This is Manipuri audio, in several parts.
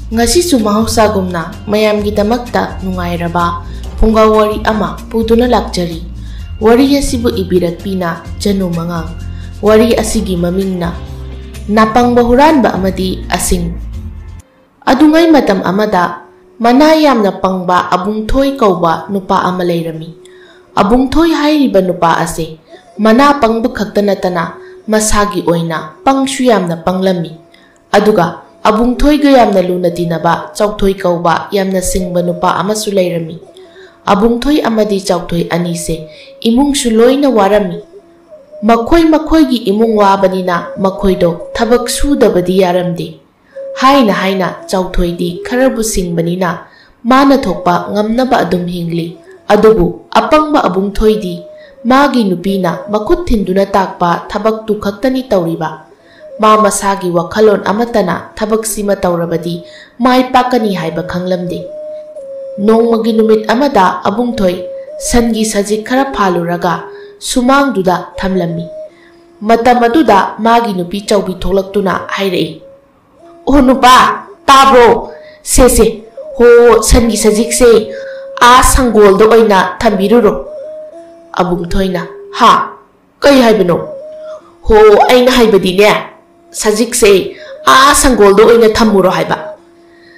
Ngasisu mahausa-gumna mayamgidamakta nungairaba Punga wari ama puduna lakjari. Wari asibu ibirakpina Janu Mangang. Wari asigi mamingna Napangbahuran ba amadi asing. Adungay matam amada manayam na pangba abungtoy kauba nupa amalayrami. Abungtoy hayriba nupa ase mana pangbukakta natana masagi oina pangshuyam na panglami. Aduga abungtoy gayam na luna dinaba chawtoy kauba yam na singba nupa amasullayrami. Abungtoy amadi chawtoy anise imung suloy na warami. Makoy gi imung wabanina makoydo tabak sudabadi yaramdi. Haina chawtoy di karabu singbanina mana thokpa ngamnaba adum hingli. Adubu apangba abungtoy di magi nupina makut tinduna takpa tabak tukhaktani tawriba. Ma masagi wakhalon amatana tabak sima tawrabadi mai pakani haiba khanglamdi. Nongmagi numit amada abungtoy sangi sajik khara phaluraga sumang duda thamlami. Matam aduda magi nupi chawbi tholaktuna hairei. Oh nupa tabro se ho sangi sajik se a sangol do oina thambiruro. Abungtoyna ha kai haibano. Ho aina haibadi ne sajik se a sangol do oina thamuro haiba.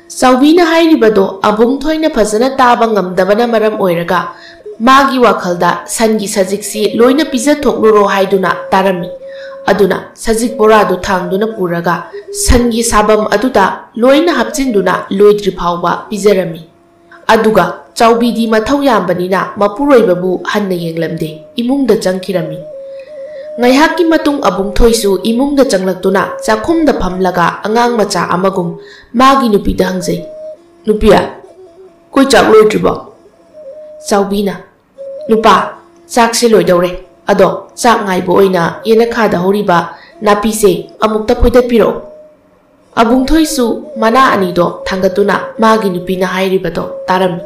Sawbina hairibado abungtoyna phajana taba ngamdabana maram oiraga magi wakhalda sangi sajiksi loina pija thokluro haiduna tarami. Aduna sajik boradu thangduna puraga sangi sabam aduda loina hapchinduna loidri phawba pijarami. Aduga chawbidi mathau yambanina mapuroibabu hanna yenglamde imungda changkhirami. Ngaihaki matung abungthoisu imungda changlaktuna chakhumda phamlaga angang macha amagum magi nupida hangjai. Nupia koi chak loidriba? Chawbina nupa chakse loidawre. Ado chak ngaibo oina yena khada horiba napise amukta phoidatpiro. Abungthoisu mana anido thangatuna magi nupina hairibado tarami.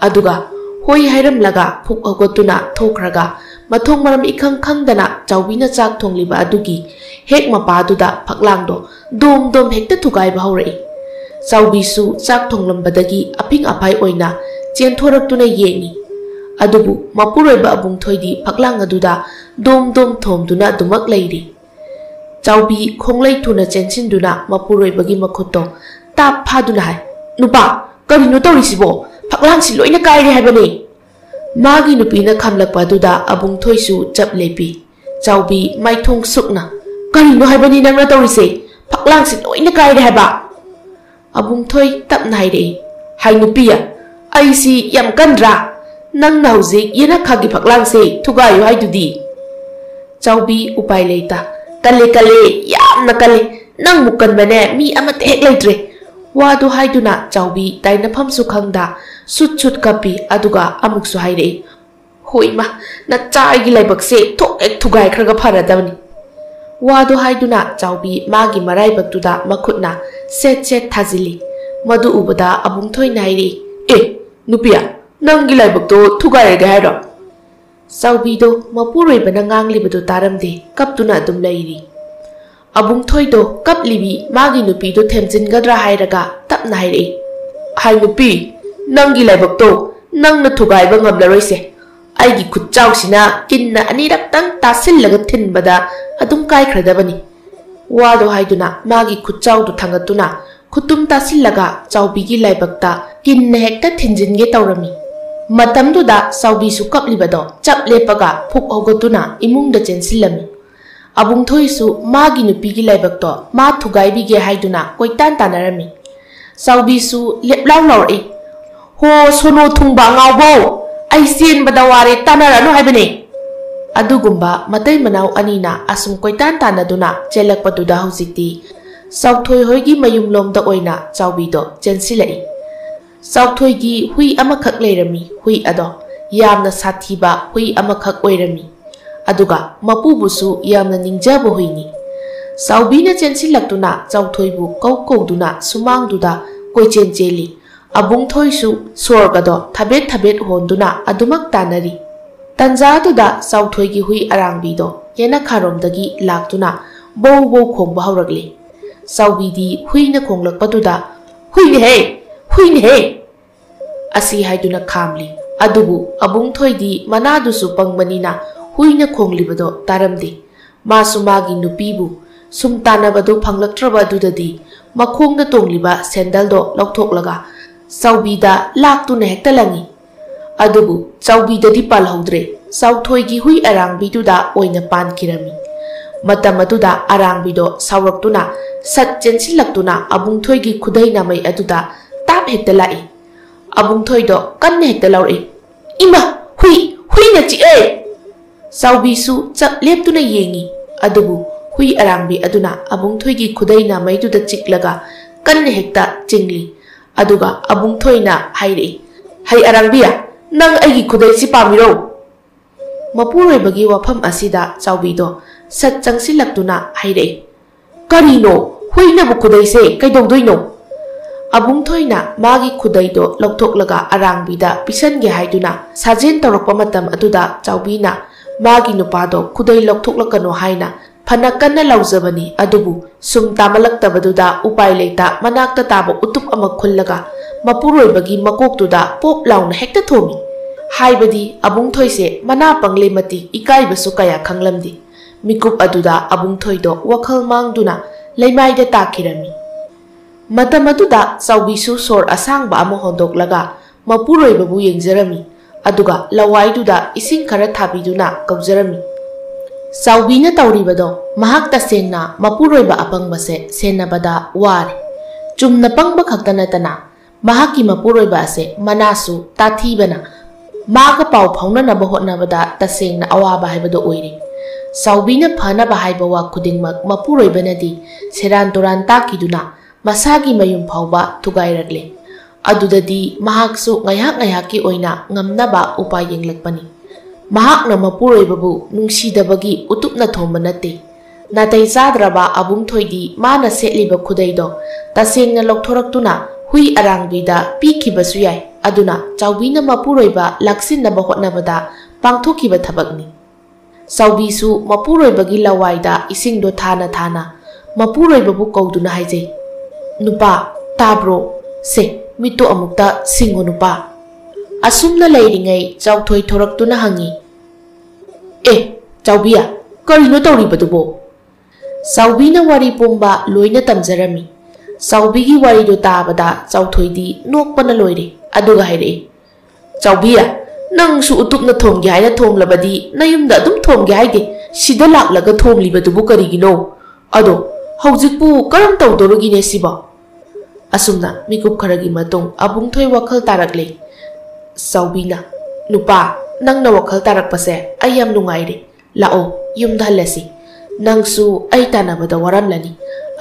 Aduga hoi hairamlaga phuk hogotuna thokraga mathong maram ikhang khangdana chawbina chak thongliba adugi hek mapaduda phaklangdo dom hekta thugaiba haurai. Chawbisu chak thonglambadagi aping aphai oina chenthoraktuna yengi. Adubu mapuroiba abungthoidi phaklang aduda dom thomduna dumak leiri. Chawbi khonglei thuna chenchinduna mapuroibagi makhutto tap phaduna hai. Nupa karino tawrisibo phaklang si loina kairi haibani. Magi nupina khamlakpa aduda abungthoisu chap lepi. Chawbi maithong sukna karino haibani nangna tawrise phaklang si loina kairi haiba. Abungthoi tapna haire. Hai nupia aisi yam kandra nang na hujik yena khagi phaklang se thugayu haidudi. Chawbi upai leita kale yamna kale nang mukan bane mi amate hek leitre. Wadu haiduna chawbi tainafam su khangda sut kapi aduga amuksu haire. Hoima na chai gi laibak se thok ek thugai khraga pharadabani. Wadu haiduna chawbi magi marai baktuda makhutna set thajili. Madu ubada abungthoi nairi. Nupia Nangi laibakto thugairaga hairo. Chawbido mapuroibana nganglibado taramde kaptuna adum leiri. Abungthoido kaplibi magi nupido themjingadra hairaga tapna hairei. Hai nupi nangi laibakto nangna thugaiba ngamlaroise. Aigi khutchawsina kinna aniraktang tasillaga thinbada adum kaikhradabani. Wado haiduna magi khutchawdu thangatuna khutum tasillaga chawbigi laibakta kinna hekta thinjinge tawrami. Matamduda chawbisu kaplibado chap lepaga phuk hogotuna imungda chensilami. Abungthoisu magi nupigi laibakto ma thugaibige haiduna koitan tanarami. Chawbisu leplau laurei. Ho sono thungba ngawbo ai senbada ware tanaranu haibane. Adugumba matai manau anina asum koitan tanaduna chelakpaduda hujikti chawthoi hoigi mayumlomda oina chawbido chensilai. Chawthoigi hui amakhak leirami. Hui ado yamna sathiba hui amakhak oirami. Aduga mapubusu yamna ningjaba huini. Chawbina chensilaktuna chawthoibu kauduna sumangduda koichen cheli. Abungthoisu sorgado thabet honduna adumak tanari. Tanjaduda chawthoigi hui arangbido yena kharomdagi laktuna bow khongba hauragli. Chawbidi huina khonglakpaduda huine he asi haiduna khamli adubu abung thoidi manadu su pangmanina huina khonglibado taramdi masu magi nupibu sum tanabadu phanglaktraba dudadi makhongda tongliba sandal do lauthoklaga saubida laktuna hekta langi adubu saubida di palhodre sauthoigi hui arangbi duda oina pankirami matamaduda arangbi do sawraktuna sat chensilaktuna abung thoigi khudaina mai aduda tap hekta lai abung thoi do kan hekta laure ima hui na chi saubi su chak leptuna yengi adubu hui arangbi aduna abung thoigi khudaina mai duda chiklaga kan hekta chingli aduga abung thoina haire hai arangbiya nang aigi khudai si pamiro mapuroi bagi wafam asida saubi do sat changsilaktuna haire karino huina bu khudai se kaidongdoino abung thoina magi khudai do loktoklaga arangbi da pisange haiduna sajen torokpa matam aduda chaubina magi nupado khudai loktoklakano haina phanakanna laujabani adubu sum tamalaktabaduda upai leita manakta tabo utup ama khullaga mapuroi bagi makoktuda pop launa hekta thomi haibadi abung thoise mana pangle mati ikai basu kaya khanglamdi mikup aduda abung thoido wakhal mangduna leimaida takirami matamaduda saubisu sor asangba ama hondoklaga mapuroi babu yengjarami aduga lawaiduda ising khara thabiduna kaujarami saubina tauribado mahak tasengna mapuroi ba apangbase senabada wari chumna pangba khaktana tana mahaki mapuroi ba se manasu tathibana maga pau phauna na bahotnabada tasengna awaba haibado oiri saubina phana ba haiba wa khudingmak mapuroi banadi seran turan takiduna masagi mayum phauba tugairagle adudadi mahaksu ngayaki oina ngamnaba upay yenglakpani mahakna mapuroi babu nungsidabagi utupna thomba nate natai chadraba abung thoidi mana setliba khudaido tasengna lokthораktuna hui arangbida pikibasu yai aduna chaubina mapuroiba laksinaba hotnabada pangthokiba thabakni saubisu mapuroibagi lawaida isingdo thana mapuroibabu kauduna haijai nupa tabro se mito amukta singo nupa asumna leiringai chauthoi thoraktuna hangi chaubiya karino tauribadubo saubina wari pomba loina tamjarami saubigi wari do tabada chauthoidi nokpana loire aduga haire chaubiya nang su utupna thomge haina thomlabadi nayumda adum thomge haide sida laklaga thomlibadubu karigino ado hojikpu karam tawdorogine siba asumna mikup kharagi matung abung thoi wakhal tarakle saubina nupa nangna wakhal tarakpase ayam nungaire lao yumda halasi nangsu ai tanabada waramlani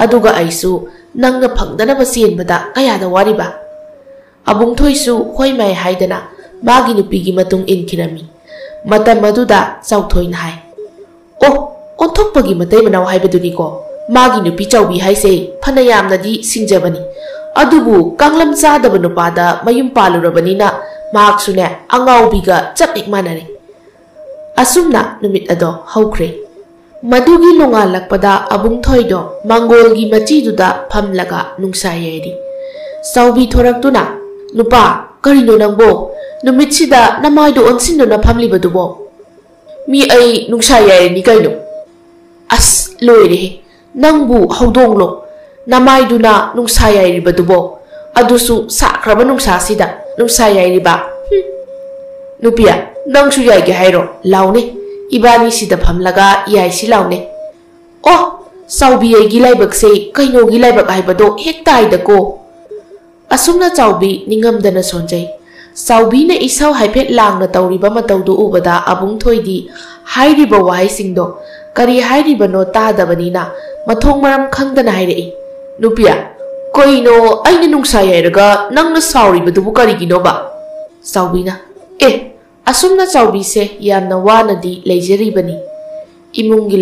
aduga aisu nangna phangdana basienbada kayada wariba abung thoisu hoimai haidana magi nupigi matung inkirami matam maduda chauthoina hai onthokpagi matai manaw haibaduni ko magi nupi chaubi haise phana yamnadi singjabani adubu kanglam chadaba nupada mayum palurabanina mahaksune angaubiga chapik manare asumna numit ado haukhre madugi longa lakpada abung thoido mangolgi machiduda phamlaga nungsa yairi saubi thoraktuna nupa karino nangbo numitchida namaido onsinna phamlibadubo mi ai nungsa yairi ni kaino as loire nangbu haudonglo namaiduna nungsa yairibadubo adusu sakraba nungsa sida nungsa yairiba nupiya nangsu yaige hairo laune ibani sida phamlaga yaisi laune saubi aigi laibakse kainogi laibak haibado hektaidako asumna chaubi ningamdana sonjai saubi na isau haipet langna tauriba mataudu ubada abung thoidi hairiba wahai singdo kari hairibano tadabanina mathong maram khangdana hairei nupiya koino aina nungsa yairaga nangna sauribadubu kariginoba saubina asumna chaubi se yamna wanadi leijribani imungi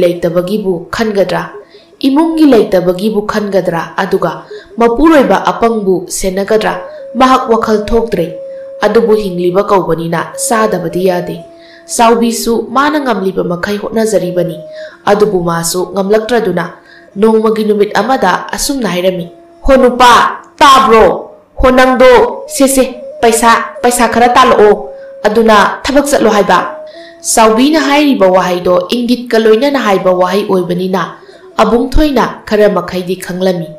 leitabagibu khangadra aduga mapuroiba apangbu senagadra mahak wakhal thoktre adubu hingliba kaubanina sadabadi yade saubisu mana ngamliba makai hotnazaribani adubu masu ngamlaktraduna nongmagi numit amada asumna hairami honupa tabro ꯍꯣ ꯅꯪꯗꯣ ꯁꯦ ꯄꯩꯁꯥ ꯈꯔ ꯇꯥꯜꯂꯛꯑꯣ ꯑꯗꯨꯅ ꯊꯕꯛ ꯆꯠꯂꯣ ꯍꯥꯏꯕ ꯆꯥꯎꯕꯤꯅ ꯍꯥꯏꯔꯤꯕ ꯋꯥꯍꯩꯗꯣ ꯏꯪꯒꯤꯠꯀ ꯂꯣꯏꯅꯅ ꯍꯥꯏꯕ ꯋꯥꯍꯩ ꯑꯣꯏꯕꯅꯤꯅ ꯑꯕꯨꯡꯊꯣꯏꯅ ꯈꯔ ꯃꯈꯩꯗꯤ ꯈꯪꯂꯝꯃꯤ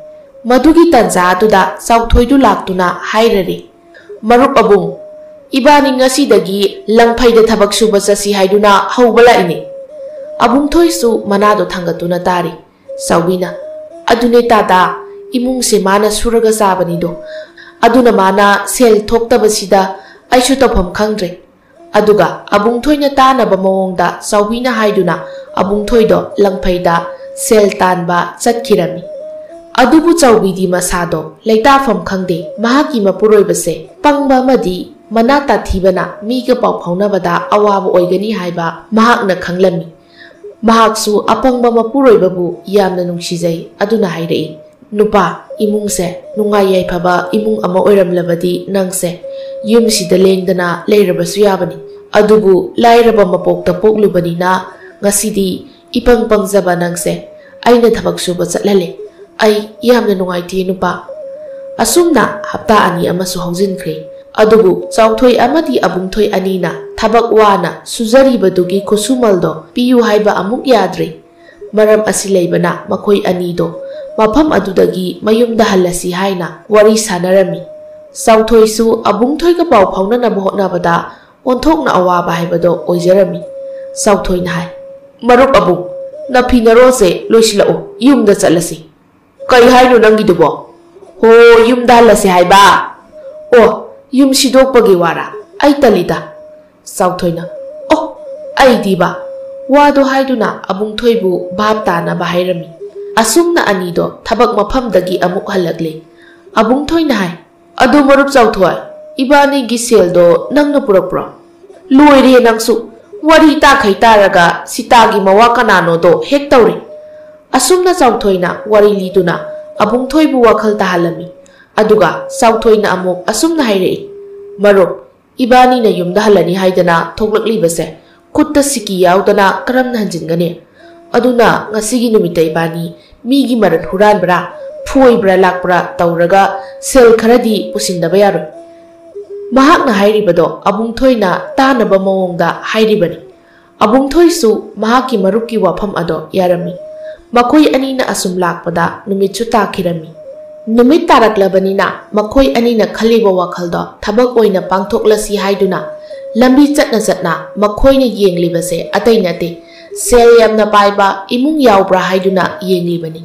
ꯃꯗꯨꯒꯤ ꯇꯥꯟꯖꯥ ꯑꯗꯨꯗ ꯆꯥꯎꯊꯣꯏꯗꯨ ꯂꯥꯛꯇꯨꯅ ꯍꯥꯏꯔꯔꯦ ꯃꯔꯨꯞ ꯑꯕꯨꯡ 이바니 ngasiꯗꯒꯤ ꯂꯪꯐꯩꯗ ꯊꯕꯛ ꯁꯨꯕ ꯆꯠꯁꯤ ꯍꯥꯏꯗꯨꯅ ꯍꯧꯕ ꯂꯥꯛꯏꯅꯦ ꯑꯕꯨꯡꯊꯣꯏꯁꯨ ꯃꯅꯥꯗꯣ ꯊꯥꯡꯒꯠꯇꯨꯅ ꯇꯥꯔꯤ ꯆꯥꯎꯕꯤꯅ ꯑꯗꯨꯅꯦ ꯇꯥꯇꯥ 이뭉ꯁꯦ 마나 수르가 싸ꯕꯅꯤꯗꯣ ꯑꯗꯨꯅ 마나 셀 ꯊꯣꯛꯇꯕꯁꯤꯗ ꯑꯩꯁꯨ ꯇꯧꯐꯝ ꯈꯪꯗ꯭ꯔꯦ ꯑꯗꯨꯒ ꯑꯕꯨꯡꯊꯣꯏꯅ ꯇꯥꯅꯕ ꯃꯑꯣꯡꯗ ꯆꯥꯎꯕꯤꯅ ꯍꯥꯏꯗꯨꯅ ꯑꯕꯨꯡꯊꯣꯏꯗꯣ ꯂꯪꯐꯩꯗ ꯁꯦꯜ ꯇꯥꯟꯕ ꯆꯠꯈꯤꯔꯝꯃꯤ ꯑꯗꯨꯕꯨ ꯆꯥꯎꯕꯤꯗꯤ ꯃꯁꯥꯗꯣ ꯂꯩꯇꯥꯐꯝ ꯈꯪꯗꯦ ꯃꯍꯥꯛꯀꯤ ꯃꯄꯨꯔꯣꯏꯕꯁꯦ ꯄꯪꯕ ꯑꯃꯗꯤ ꯃꯅꯥ ꯇꯥꯊꯤꯕꯅ ꯃꯤꯒ ꯄꯥꯎ ꯐꯥꯎꯅꯕꯗ ꯑꯋꯥꯕ ꯑꯣꯏꯒꯅꯤ ꯍꯥꯏꯕ ꯃꯍꯥꯛꯅ ꯈꯪꯂꯝꯃꯤ ꯃꯍꯥꯛꯁꯨ ꯑꯄꯪꯕ ꯃꯄꯨꯔꯣꯏꯕꯕꯨ ꯌꯥꯝꯅ ꯅꯨꯡꯁꯤꯖꯩ ꯑꯗꯨꯅ ꯍꯥꯏꯔꯛꯏ ꯅꯨꯄꯥ ꯏꯃꯨꯡꯁꯦ ꯅꯨꯡꯉꯥꯏ ꯌꯥꯏꯐꯕ ꯏꯃꯨꯡ ꯑꯃ ꯑꯣꯏꯔꯝꯂꯕꯗꯤ ꯅꯪꯁꯦ ꯌꯨꯝꯁꯤꯗ ꯂꯦꯡꯗꯅ ꯂꯩꯔꯕꯁꯨ ꯌꯥꯕꯅꯤ ꯑꯗꯨꯕꯨ ꯂꯥꯏꯔꯕ ꯃꯄꯣꯛꯇ ꯄꯣꯛꯂꯨꯕꯅꯤꯅ ꯉꯁꯤꯗꯤ ꯏꯄꯪ ꯄꯪꯖꯕ ꯅꯪꯁꯦ ꯑꯩꯅ ꯊꯕꯛ ꯁꯨꯕ ꯆꯠꯍꯜꯂꯦ ꯑꯩ ꯌꯥꯝꯅ ꯅꯨꯡꯉꯥꯏꯇꯦ ꯅꯨꯄꯥ ꯑꯁꯨꯝꯅ ꯍꯞꯇꯥ ꯑꯅꯤ ꯑꯃꯁꯨ ꯍꯧꯖꯤꯟꯈ꯭ꯔꯦ ꯑꯗꯨꯕꯨ ꯆꯥꯎꯊꯣꯏ ꯑꯃꯗꯤ ꯑꯕꯨꯡꯊꯣꯏ ꯑꯅꯤꯅ ꯊꯕꯛ ꯋꯥꯅ ꯁꯨꯖꯔꯤꯕꯗꯨꯒꯤ ꯈꯨꯠꯁꯨꯃꯜꯗꯣ ꯄꯤꯌꯨ ꯍꯥꯏꯕ ꯑꯃꯨꯛ ꯌꯥꯗ꯭ꯔꯦ ꯃꯔꯝ ꯑꯁꯤ ꯂꯩꯕꯅ ꯃꯈꯣꯏ ꯑꯅꯤꯗꯣ ꯃꯐꯝ ꯑꯗꯨꯗꯒꯤ ꯃꯌꯨꯝꯗ ꯍꯜꯂꯁꯤ ꯍꯥꯏꯅ ꯋꯥꯔꯤ ꯁꯥꯅꯔꯝꯃꯤ ꯆꯥꯎꯊꯣꯏꯁꯨ ꯑꯕꯨꯡꯊꯣꯏꯒ ꯄꯥꯎ ꯐꯥꯎꯅꯅꯕ ꯍꯣꯠꯅꯕꯗ ꯑꯣꯟꯊꯣꯛꯅ ꯑꯋꯥꯕ ꯍꯥꯏꯕꯗꯣ ꯑꯣꯏꯖꯔꯝꯃꯤ ꯆꯥꯎꯊꯣꯏꯅ ꯍꯥꯏ ꯃꯔꯨꯞ ꯑꯕꯨꯡ ꯅꯐꯤ ꯅꯔꯣꯜꯁꯦ ꯂꯣꯏꯁꯤꯜꯂꯛꯑꯣ ꯌꯨꯝꯗ ꯆꯠꯂꯁꯤ ꯀꯩ ꯍꯥꯏꯅꯣ ꯅꯪꯒꯤꯗꯨꯕꯣ ꯍꯣ ꯌꯨꯝꯗ ꯍꯜꯂꯁꯤ ꯍꯥꯏꯕ ꯑꯣ ꯌꯨꯝ ꯁꯤꯗꯣꯛꯄꯒꯤ ꯋꯥꯔꯥ ꯑꯩ ꯇꯜꯂꯤꯗ ꯆꯥꯎꯊꯣꯏꯅ ꯑꯣ ꯑꯩꯗꯤꯕ ꯋꯥꯗꯣ ꯍꯥꯏꯗꯨꯅ ꯑꯕꯨꯡꯊꯣꯏꯕꯨ ꯚꯥꯞ ꯇꯥꯅꯕ ꯍꯥꯏꯔꯝꯃꯤ ꯑꯁꯨꯝꯅ ꯑꯅꯤꯗꯣ ꯊꯕꯛ ꯃꯐꯝꯗꯒꯤ ꯑꯃꯨꯛ ꯍꯜꯂꯛꯂꯦ ꯑꯕꯨꯡꯊꯣꯏꯅ ꯍꯥꯏ ꯑꯗꯨ ꯃꯔꯨꯞ ꯆꯥꯎꯊꯣꯏ 이바니ꯒꯤ ꯁꯦꯜꯗꯣ ꯅꯪꯅ ꯄꯨꯔꯛꯄ꯭ꯔꯣ ꯂꯣꯏꯔꯦ ꯅꯪꯁꯨ ꯋꯥꯔꯤ ꯇꯥꯈꯩ ꯇꯥꯔꯒ ꯁꯤꯇꯥꯒꯤ ꯃꯋꯥ ꯀꯅꯥꯅꯣꯗꯣ ꯍꯦꯛ ꯇꯧꯔꯦ ꯑꯁꯨꯝꯅ ꯆꯥꯎꯊꯣꯏꯅ ꯋꯥꯔꯤ ꯂꯤꯗꯨꯅ ꯑꯕꯨꯡꯊꯣꯏꯕꯨ ꯋꯥꯈꯜ ꯇꯥꯍꯜꯂꯝꯃꯤ ꯑꯗꯨꯒ ꯆꯥꯎꯊꯣꯏꯅ ꯑꯃꯨꯛ ꯑꯁꯨꯝꯅ ꯍꯥꯏꯔꯛꯏ ꯃꯔꯨꯞ 이바ꯅꯤꯅ ꯌꯨꯝꯗ ꯍꯜꯂꯅꯤ ꯍꯥꯏꯗꯅ ꯊꯣꯛꯂꯛꯂꯤꯕꯁꯦ ꯈꯨꯠꯇ ꯁꯤꯀꯤ ꯌꯥꯎꯗꯅ ꯀꯔꯝꯅ ꯍꯟꯖꯤꯟꯒꯅꯤ ꯑꯗꯨꯅ ꯉꯁꯤꯒꯤ ꯅꯨꯃꯤꯠꯇ 이바니 ꯃꯤꯒꯤ ꯃꯔꯟ ꯍꯨꯔꯥꯟꯕ꯭ꯔꯥ ꯐꯣꯏꯕ꯭ꯔꯥ ꯂꯥꯛꯄ꯭ꯔꯥ ꯇꯧꯔꯒ ꯁꯦꯜ ꯈꯔꯗꯤ ꯄꯨꯁꯤꯟꯗꯕ ꯌꯥꯔꯣꯏ ꯃꯍꯥꯛꯅ ꯍꯥꯏꯔꯤꯕꯗꯣ ꯑꯕꯨꯡꯊꯣꯏꯅ ꯇꯥꯅꯕ ꯃꯑꯣꯡꯗ ꯍꯥꯏꯔꯤꯕꯅꯤ ꯑꯕꯨꯡꯊꯣꯏꯁꯨ ꯃꯍꯥꯛꯀꯤ ꯃꯔꯨꯞꯀꯤ ꯋꯥꯐꯝ ꯑꯗꯣ ꯌꯥꯔꯝꯃꯤ ꯃꯈꯣꯏ ꯑꯅꯤꯅ ꯑꯁꯨꯝ ꯂꯥꯛꯄꯗ ꯅꯨꯃꯤꯠꯁꯨ ꯇꯥꯈꯤꯔꯝꯃꯤ ꯅꯨꯃꯤꯠ ꯇꯥꯔꯛꯂꯕꯅꯤꯅ ꯃꯈꯣꯏ ꯑꯅꯤꯅ ꯈꯜꯂꯤꯕ ꯋꯥꯈꯜꯗꯣ ꯊꯕꯛ ꯑꯣꯏꯅ ꯄꯥꯡꯊꯣꯛꯂꯁꯤ ꯍꯥꯏꯗꯨꯅ ꯂꯝꯕꯤ ꯆꯠꯅ ꯃꯈꯣꯏꯅ ꯌꯦꯡꯂꯤꯕꯁꯦ ꯑꯇꯩ ꯅꯠꯇꯦ ꯁꯦꯜ ꯌꯥꯝꯅ ꯄꯥꯏꯕ ꯏꯃꯨꯡ ꯌꯥꯎꯕ꯭ꯔꯥ ꯍꯥꯏꯗꯨꯅ ꯌꯦꯡꯂꯤꯕꯅꯤ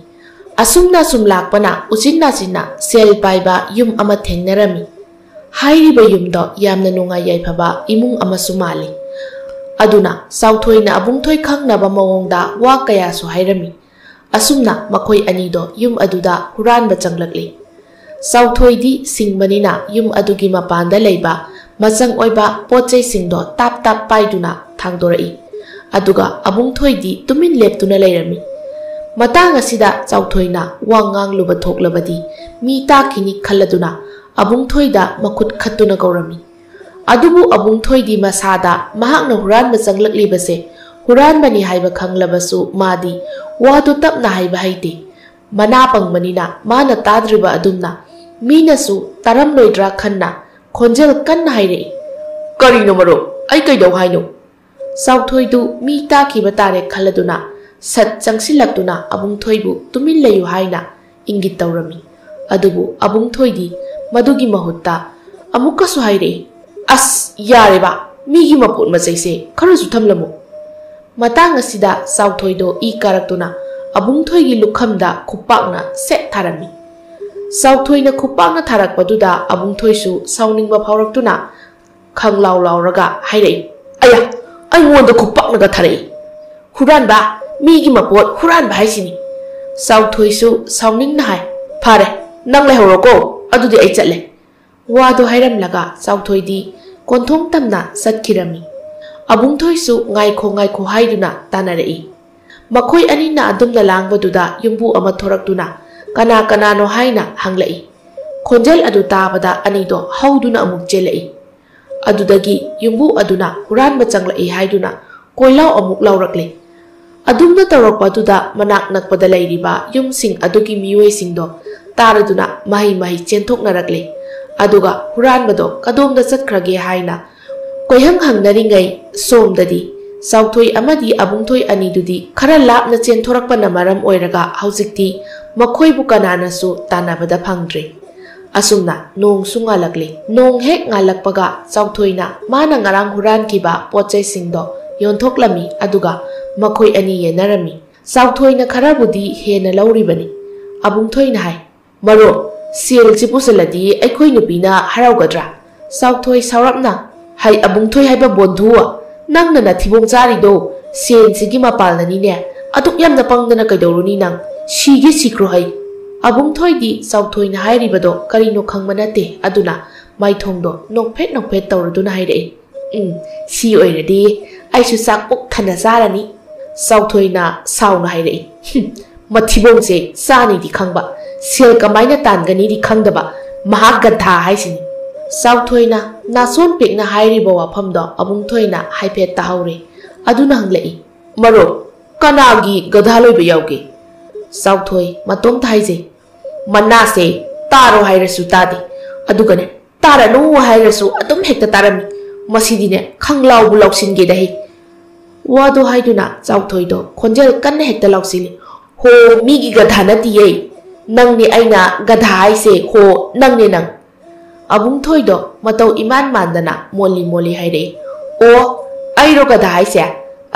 ꯑꯁꯨꯝꯅ ꯁꯨꯝ ꯂꯥꯛꯄꯅ ꯎꯆꯤꯟ ꯅꯥꯆꯤꯟꯅ ꯁꯦꯜ ꯄꯥꯏꯕ ꯌꯨꯝ ꯑꯃ ꯊꯦꯡꯅꯔꯝꯃꯤ ꯍꯥꯏꯔꯤꯕ ꯌꯨꯝꯗꯣ ꯌꯥꯝꯅ ꯅꯨꯡꯉꯥꯏ ꯌꯥꯏꯐꯕ ꯏꯃꯨꯡ ꯑꯃꯁꯨ ꯃꯥꯜꯂꯤ ꯑꯗꯨꯅ ꯆꯥꯎꯊꯣꯏꯅ ꯑꯕꯨꯡꯊꯣꯏ ꯈꯪꯅꯕ ꯃꯑꯣꯡꯗ ꯋꯥ ꯀꯌꯥꯁꯨ ꯍꯥꯏꯔꯝꯃꯤ ꯑꯁꯨꯝꯅ ꯃꯈꯣꯏ ꯑꯅꯤꯗꯣ ꯌꯨꯝ ꯑꯗꯨꯗ ꯍꯨꯔꯥꯟꯕ ꯆꯪꯂꯛꯂꯤ ꯆꯥꯎꯊꯣꯏꯗꯤ ꯁꯤꯡꯕꯅꯤꯅ ꯌꯨꯝ ꯑꯗꯨꯒꯤ ꯃꯄꯥꯟꯗ ꯂꯩꯕ ꯃꯆꯪ ꯑꯣꯏꯕ ꯄꯣꯠꯆꯩꯁꯤꯡꯗꯣ ꯇꯥꯞ ꯇꯥꯞ ꯄꯥꯏꯗꯨꯅ ꯊꯥꯡꯗꯣꯔꯛꯏ ꯑꯗꯨꯒ ꯑꯕꯨꯡꯊꯣꯏꯗꯤ ꯇꯨꯃꯤꯟ ꯂꯦꯞꯇꯨꯅ ꯂꯩꯔꯝꯃꯤ ꯃꯇꯥꯡ ꯑꯁꯤꯗ ꯆꯥꯎꯊꯣꯏꯅ ꯋꯥ ꯉꯥꯡꯂꯨꯕ ꯊꯣꯛꯂꯕꯗꯤ ꯃꯤ ꯇꯥꯈꯤꯅꯤ ꯈꯜꯂꯗꯨꯅ ꯑꯕꯨꯡꯊꯣꯏꯗ ꯃꯈꯨꯠ ꯈꯠꯇꯨꯅ ꯀꯧꯔꯝꯃꯤ ꯑꯗꯨꯕꯨ ꯑꯕꯨꯡꯊꯣꯏꯗꯤ ꯃꯁꯥꯗ ꯃꯍꯥꯛꯅ ꯍꯨꯔꯥꯟꯕ ꯆꯪꯂꯛꯂꯤꯕꯁꯦ ꯍꯨꯔꯥꯟꯕꯅꯤ ꯍꯥꯏꯕ ꯈꯪꯂꯕꯁꯨ ꯃꯥꯗꯤ ꯋꯥꯗꯨ ꯇꯞꯅ ꯍꯥꯏꯕ ꯍꯩꯇꯦ ꯃꯅꯥ ꯄꯪꯕꯅꯤꯅ ꯃꯥꯅ ꯇꯥꯗ꯭ꯔꯤꯕ ꯑꯗꯨꯝꯅ ꯃꯤꯅꯁꯨ ꯇꯥꯔꯝꯂꯣꯏꯗ꯭ꯔꯥ ꯈꯟꯅ ꯈꯣꯟꯖꯦꯜ ꯀꯟꯅ ꯍꯥꯏꯔꯛꯏ ꯀꯔꯤꯅꯣ ꯃꯔꯨꯞ ꯑꯩ ꯀꯩꯗꯧ ꯍꯥꯏꯅꯣ ꯆꯥꯎꯊꯣꯏꯗꯨ ꯃꯤ ꯇꯥꯈꯤꯕ ꯇꯥꯔꯦ ꯈꯜꯂꯗꯨꯅ ꯁꯠ ꯆꯪꯁꯤꯜꯂꯛꯇꯨꯅ ꯑꯕꯨꯡꯊꯣꯏꯕꯨ ꯇꯨꯃꯤꯟ ꯂꯩꯌꯨ ꯍꯥꯏꯅ ꯏꯪꯒꯤꯠ ꯇꯧꯔꯝꯃꯤ ꯑꯗꯨꯕꯨ ꯑꯕꯨꯡꯊꯣꯏꯗꯤ ꯃꯗꯨꯒꯤ ꯃꯍꯨꯠꯇ ꯑꯃꯨꯛꯀꯁꯨ ꯍꯥꯏꯔꯛꯏ ꯑꯁ ꯌꯥꯔꯦꯕ ꯃꯤꯒꯤ ꯃꯄꯣꯠ ꯃꯆꯩꯁꯦ ꯈꯔꯁꯨ ꯊꯝꯂꯝꯃꯨ ꯃꯇꯥꯡ ꯑꯁꯤꯗ ꯆꯥꯎꯊꯣꯏꯗꯣ ꯏ ꯀꯥꯔꯛꯇꯨꯅ ꯑꯕꯨꯡꯊꯣꯏꯒꯤ ꯂꯨꯈꯝꯗ ꯈꯨꯄꯥꯛꯅ ꯁꯦꯠ ꯊꯥꯔꯝꯃꯤ ꯆꯥꯎꯊꯣꯏꯅ ꯈꯨꯄꯥꯛꯅ ꯊꯥꯔꯛꯄꯗꯨꯗ ꯑꯕꯨꯡꯊꯣꯏꯁꯨ ꯁꯥꯎꯅꯤꯡꯕ ꯐꯥꯎꯔꯛꯇꯨꯅ ꯈꯪꯂꯥꯎ ꯂꯥꯎꯔꯒ ꯍꯥꯏꯔꯛꯏ ꯑꯌꯥ ꯑꯩꯉꯣꯟꯗ ꯈꯨꯄꯥꯛꯅꯒ ꯊꯥꯔꯛꯏ हुरानबा मीगी मपोट हुरानबा हाइसिनी साउथोइसु साउनिंगना हाय फारे नंग लेहौरोको अदुदि आई चले वादो हाइरमलगा साउथोइदी कोन्थोंग तमना सत्खिरमी अबुंगथोइसु गाइखो हाइदुना तानारई मखोइ अनिना अदुमना लांगबदुदा युम्बु अमा थोरक्तुना कना कनानो हाइना हंगलई खोंजेल अदु ताबदा अनिदो हौदुना अमुक चेलई अदुदगी युम्बु अदुना हुरानबा चंगलई हाइदुना कोइलाव अमुक लाउरक्ले अदुमना तौरक्पदुदा मनाक नकपदा लैरिबा युमसिंग अदुगी मियोइसिंगदो तारदुना माही चेंथोकनरक्ले ꯑꯗꯨꯒ ꯍꯨꯔꯥꯟꯕꯗꯣ ꯀꯗꯣꯝꯗ ꯆꯠꯈ꯭ꯔꯒꯦ ꯍꯥꯏꯅ ꯀꯣꯏꯍꯪ ꯍꯪꯅꯔꯤꯉꯩ ꯁꯣꯝꯗꯗꯤ ꯆꯥꯎꯊꯣꯏ ꯑꯃꯗꯤ ꯑꯕꯨꯡꯊꯣꯏ ꯑꯅꯤꯗꯨꯗꯤ ꯈꯔ ꯂꯥꯞꯅ ꯆꯦꯟꯊꯣꯔꯛꯄꯅ ꯃꯔꯝ ꯑꯣꯏꯔꯒ ꯍꯧꯖꯤꯛꯇꯤ ꯃꯈꯣꯏꯕꯨ ꯀꯅꯥꯅꯁꯨ ꯇꯥꯟꯅꯕꯗ ꯐꯪꯗ꯭ꯔꯦ꯫ ꯑꯁꯨꯝꯅ ꯅꯣꯡꯁꯨ ꯉꯥꯜꯂꯛꯂꯤ꯫ ꯅꯣꯡ ꯍꯦꯛ ꯉꯥꯜꯂꯛꯄꯒ ꯆꯥꯎꯊꯣꯏꯅ ꯃꯥꯅ ꯉꯔꯥꯡ ꯍꯨꯔꯥꯟꯈꯤꯕ ꯄꯣꯠꯆꯩꯁꯤꯡꯗꯣ ꯌꯣꯟꯊꯣꯛꯂꯝꯃꯤ ꯑꯗꯨꯒ ꯃꯈꯣꯏ ꯑꯅꯤ ꯌꯦꯟꯅꯔꯝꯃꯤ꯫ ꯆꯥꯎꯊꯣꯏꯅ ꯈꯔꯕꯨꯗꯤ ꯍꯦꯟꯅ ꯂꯧꯔꯤꯕꯅꯤ꯫ ꯑꯕꯨꯡꯊꯣꯏꯅ ꯍꯥꯏ, "ꯃꯔꯨꯞ, ꯁꯦꯜꯁꯤ ꯄꯨꯁꯤꯜꯂꯗꯤ ꯑꯩꯈꯣꯏ ꯅꯨꯄꯤꯅ ꯍꯔꯥꯎꯒꯗ꯭ꯔꯥ?" ꯆꯥꯎꯊꯣꯏ ꯁꯥꯎꯔꯞꯅ, "ꯍꯩ ꯑꯕꯨꯡꯊꯣꯏ ꯍꯥꯏꯕ ꯕꯣꯟꯙꯨ, ꯅꯪꯅ ꯅꯊꯤꯕꯣꯡ ꯆꯥꯔꯤꯗꯣ ꯁꯦꯟꯁꯤꯒꯤ ꯃꯄꯥꯜꯅꯅꯤꯅꯦ꯫ ꯑꯗꯨꯛ ꯌꯥꯝꯅ ꯄꯪꯗꯅ ꯀꯩꯗꯧꯔꯨꯅꯤ ꯅꯪ? ꯁꯤꯒꯦ ꯁꯤꯈ꯭ꯔꯣ ꯍꯩ." ꯑꯕꯨꯡꯊꯣꯏꯗꯤ ꯆꯥꯎꯊꯣꯏꯅ ꯍꯥꯏꯔꯤꯕꯗꯣ ꯀꯔꯤꯅꯣ ꯈꯪꯕ ꯅꯠꯇꯦ ꯑꯗꯨꯅ ꯃꯥꯏꯊꯣꯡꯗꯣ ꯅꯣꯛꯐꯦꯠ ꯅꯣꯛꯐꯦꯠ ꯇꯧꯔꯗꯨꯅ ꯍꯥꯏꯔꯛꯏ, "ꯁꯤ ꯑꯣꯏꯔꯗꯤ ꯑꯩꯁꯨ ꯆꯥꯛ ꯄꯨꯛ ꯊꯟꯅ ꯆꯥꯔꯅꯤ." ꯆꯥꯎꯊꯣꯏꯅ ꯁꯥꯎꯅ ꯍꯥꯏꯔꯛꯏ, "ꯃꯊꯤꯕꯣꯡꯁꯦ ꯆꯥꯅꯤꯗꯤ ꯈꯪꯕ, ꯁꯦꯜ ꯀꯃꯥꯏꯅ ꯇꯥꯟꯒꯅꯤꯗꯤ ꯈꯪꯗꯕ ꯃꯍꯥꯒꯙꯥ ꯍꯥꯏꯁꯤꯅꯤ." ꯆꯥꯎꯊꯣꯏꯅ ꯅꯥꯁꯣꯟ ꯄꯦꯛꯅ ꯍꯥꯏꯔꯤꯕ ꯋꯥꯐꯝꯗꯣ ꯑꯕꯨꯡꯊꯣꯏꯅ ꯍꯥꯏꯐꯦꯠ ꯇꯥꯍꯧꯔꯦ ꯑꯗꯨꯅ ꯍꯪꯂꯛꯏ, "ꯃꯔꯨꯞ, ꯀꯅꯥꯒꯤ ꯒꯙꯥ ꯂꯣꯏꯕ ꯌꯥꯎꯒꯦ?" ꯆꯥꯎꯊꯣꯏ ꯃꯇꯣꯝꯇ ꯍꯥꯏꯖꯩ, "ꯃꯅꯥꯁꯦ ꯇꯥꯔꯣ ꯍꯥꯏꯔꯁꯨ ꯇꯥꯗꯦ, ꯑꯗꯨꯒꯅꯦ ꯇꯥꯔꯅꯨ ꯍꯥꯏꯔꯁꯨ ꯑꯗꯨꯝ ꯍꯦꯛꯇ ꯇꯥꯔꯝꯃꯤ꯫ ꯃꯁꯤꯗꯤꯅꯦ ꯈꯪꯂꯥꯎꯕꯨ ꯂꯥꯎꯁꯤꯟꯒꯦꯗ ꯍꯦ." ꯋꯥꯗꯣ ꯍꯥꯏꯗꯨꯅ ꯆꯥꯎꯊꯣꯏꯗꯣ ꯈꯣꯟꯖꯦꯜ ꯀꯟꯅ ꯍꯦꯛꯇ ꯂꯥꯎꯁꯤꯜꯂꯤ, "ꯍꯣ, ꯃꯤꯒꯤ ꯒꯙꯥ ꯅꯠꯇꯤꯌꯦ, ꯅꯪꯅꯦ ꯑꯩꯅ ꯒꯙꯥ ꯍꯥꯏꯁꯦ, ꯍꯣ ꯅꯪꯅꯦ ꯅꯪ." ꯑꯕꯨꯡꯊꯣꯏꯗꯣ ꯃꯇꯧ ꯏꯃꯥꯟ ꯃꯥꯟꯗꯅ ꯃꯣꯜꯂꯤ ꯃꯣꯜꯂꯤ ꯍꯥꯏꯔꯛꯏ, "ꯑꯣ, ꯑꯩꯔꯣ ꯒꯙꯥ ꯍꯥꯏꯁꯦ?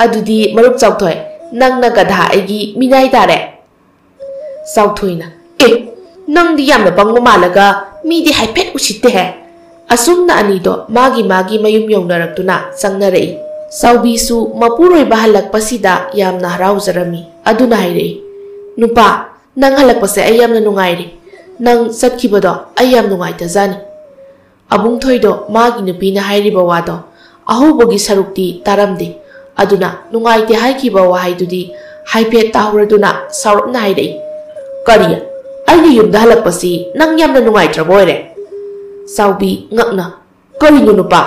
ꯑꯗꯨꯗꯤ ꯃꯔꯨꯞ ꯆꯥꯎꯊꯣꯏ, ꯅꯪꯅ ꯒꯙꯥ ꯑꯩꯒꯤ ꯃꯤꯅꯥꯏ ꯇꯥꯔꯦ." ꯆꯥꯎꯊꯣꯏꯅ, "ꯑꯦ, ꯅꯪꯗꯤ ꯌꯥꯝꯅ ꯄꯪꯕ ꯃꯥꯜꯂꯒ ꯃꯤꯗꯤ ꯍꯥꯏꯐꯦꯠ ꯎꯁꯤꯠꯇꯦꯍꯦ." ꯑꯁꯨꯝꯅ ꯑꯅꯤꯗꯣ ꯃꯥꯒꯤ ꯃꯌꯨꯝ ꯌꯧꯅꯔꯛꯇꯨꯅ ꯆꯪꯅꯔꯛꯏ꯫ ꯆꯥꯎꯕꯤꯁꯨ ꯃꯄꯨꯔꯣꯏꯕ ꯍꯜꯂꯛꯄꯁꯤꯗ ꯌꯥꯝꯅ ꯍꯔꯥꯎꯖꯔꯝꯃꯤ ꯑꯗꯨꯅ ꯍꯥꯏꯔꯛꯏ, "ꯅꯨꯄꯥ, ꯅꯪ ꯍꯜꯂꯛꯄꯁꯦ ꯑꯩ ꯌꯥꯝꯅ ꯅꯨꯡꯉꯥꯏꯔꯤ. ꯅꯪ ꯆꯠꯈꯤꯕꯗꯣ ꯑꯩ ꯌꯥꯝ ꯅꯨꯡꯉꯥꯏꯇꯖꯥꯅꯤ." ꯑꯕꯨꯡꯊꯣꯏꯗꯣ ꯃꯥꯒꯤ ꯅꯨꯄꯤꯅ ꯍꯥꯏꯔꯤꯕ ꯋꯥꯗꯣ ꯑꯍꯧꯕꯒꯤ ꯁꯔꯨꯛꯇꯤ ꯇꯥꯔꯝꯗꯦ ꯑꯗꯨꯅ ꯅꯨꯡꯉꯥꯏꯇꯦ ꯍꯥꯏꯈꯤꯕ ꯋꯥꯍꯩꯗꯨꯗꯤ ꯍꯥꯏꯐꯦꯠ ꯇꯥꯍꯧꯔꯗꯨꯅ ꯁꯥꯎꯔꯞꯅ ꯍꯥꯏꯔꯛꯏ, "ꯀꯔꯤ? ꯑꯩꯒꯤ ꯌꯨꯝꯗ ꯍꯜꯂꯛꯄꯁꯤ ꯅꯪ ꯌꯥꯝꯅ ꯅꯨꯡꯉꯥꯏꯇ꯭ꯔꯕ ꯑꯣꯏꯔꯦ?" ꯆꯥꯎꯕꯤ ꯉꯛꯅ, "ꯀꯔꯤꯅꯣ ꯅꯨꯄꯥ?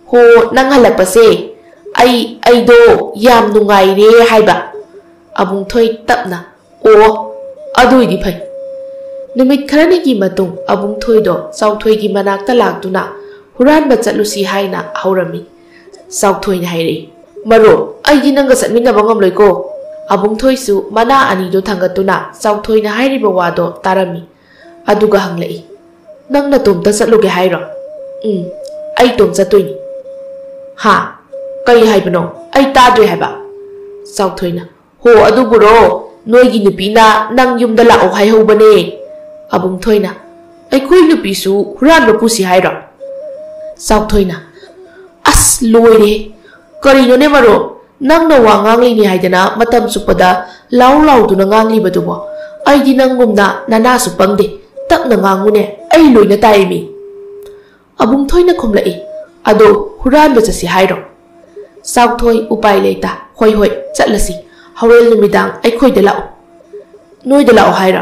ꯍꯣ, ꯅꯪ ꯍꯜꯂꯛꯄꯁꯦ ꯑꯩꯗꯣ ꯌꯥꯝ ꯅꯨꯡꯉꯥꯏꯔꯦ ꯍꯥꯏꯕ." ꯑꯕꯨꯡꯊꯣꯏ ꯇꯞꯅ, "ꯑꯣ, ꯑꯗꯨꯏꯗꯤ ꯐꯩ." ꯅꯨꯃꯤꯠ ꯈꯔꯅꯤꯒꯤ ꯃꯇꯨꯡ ꯑꯕꯨꯡꯊꯣꯏꯗꯣ ꯆꯥꯎꯊꯣꯏꯒꯤ ꯃꯅꯥꯛꯇ ꯂꯥꯛꯇꯨꯅ ꯍꯨꯔꯥꯟꯕ ꯆꯠꯂꯨꯁꯤ ꯍꯥꯏꯅ ꯍꯧꯔꯝꯃꯤ꯫ ꯆꯥꯎꯊꯣꯏꯅ ꯍꯥꯏꯔꯛꯏ, "ꯃꯔꯨꯞ, ꯑꯩꯗꯤ ꯅꯪꯒ ꯆꯠꯃꯤꯟꯅꯕ ꯉꯝꯂꯣꯏꯀꯣ." ꯑꯕꯨꯡꯊꯣꯏꯁꯨ ꯃꯅꯥ ꯑꯅꯤꯗꯣ ꯊꯥꯡꯒꯠꯇꯨꯅ ꯆꯥꯎꯊꯣꯏꯅ ꯍꯥꯏꯔꯤꯕ ꯋꯥꯗꯣ ꯇꯥꯔꯝꯃꯤ ꯑꯗꯨꯒ ꯍꯪꯂꯛꯏ, "ꯅꯪ ꯅꯇꯣꯝꯇ ꯆꯠꯂꯨꯒꯦ ꯍꯥꯏꯔꯣ?" "ꯑꯩ ꯇꯣꯝ ꯆꯠꯇꯣꯏꯅꯤ." "ꯍꯥ? ꯀꯔꯤ ꯍꯥꯏꯕꯅꯣ? ꯑꯩ ꯇꯥꯗ꯭ꯔꯦ ꯍꯥꯏꯕ." ꯆꯥꯎꯊꯣꯏꯅ, "ꯍꯣ, ꯑꯗꯨꯕꯨꯔꯣ, ꯅꯣꯏꯒꯤ ꯅꯨꯄꯤꯅ ꯅꯪ ꯌꯨꯝꯗ ꯂꯥꯛꯑꯣ ꯍꯥꯏꯍꯧꯕꯅꯦ." ꯑꯕꯨꯡꯊꯣꯏꯅ, "ꯑꯩꯈꯣই ꯅꯨꯄꯤꯁꯨ ꯍꯨꯔꯥꯟꯕ ꯄꯨꯁꯤ ꯍꯥꯏꯔꯣ?" ꯆꯥꯎꯊꯣꯏꯅ, "ꯑꯁ ꯂꯣꯏꯔꯦ! ꯀꯔꯤꯅꯣꯅꯦ ꯃꯔꯨꯞ, ꯅꯪꯅ ꯋꯥ ꯉꯥꯡꯂꯤꯅꯤ ꯍꯥꯏꯗꯅ ꯃꯇꯝ ꯆꯨꯞꯄꯗ ꯂꯥꯎ ꯂꯥꯎꯗꯨꯅ ꯉꯥꯡꯂꯤꯕꯗꯨꯕꯣ? ꯑꯩꯗꯤ ꯅꯪꯒꯨꯝꯅ ꯅꯅꯥꯁꯨ ꯄꯪꯗꯦ, ꯇꯞꯅ ꯉꯥꯡꯉꯨꯅꯦ, ꯑꯩ ꯂꯣꯏꯅ ꯇꯥꯏꯃꯤ." ꯑꯕꯨꯡꯊꯣꯏꯅ ꯈꯨꯝꯂꯛꯏ, "ꯑꯗꯣ ꯍꯨꯔꯥꯟꯕ ꯆꯠꯁꯤ ꯍꯥꯏꯔꯣ?" ꯆꯥꯎꯊꯣꯏ ꯎꯄꯥꯏ ꯂꯩꯇ, "ꯍꯣꯏ ꯍꯣꯏ, ꯆꯠꯂꯁꯤ, ꯍꯣꯔꯦꯟ ꯅꯨꯃꯤꯗꯥꯡ ꯑꯩꯈꯣꯏꯗ ꯂꯥꯛꯑꯣ." "ꯅꯣꯏꯗ ꯂꯥꯛꯑꯣ ꯍꯥꯏꯔꯣ?"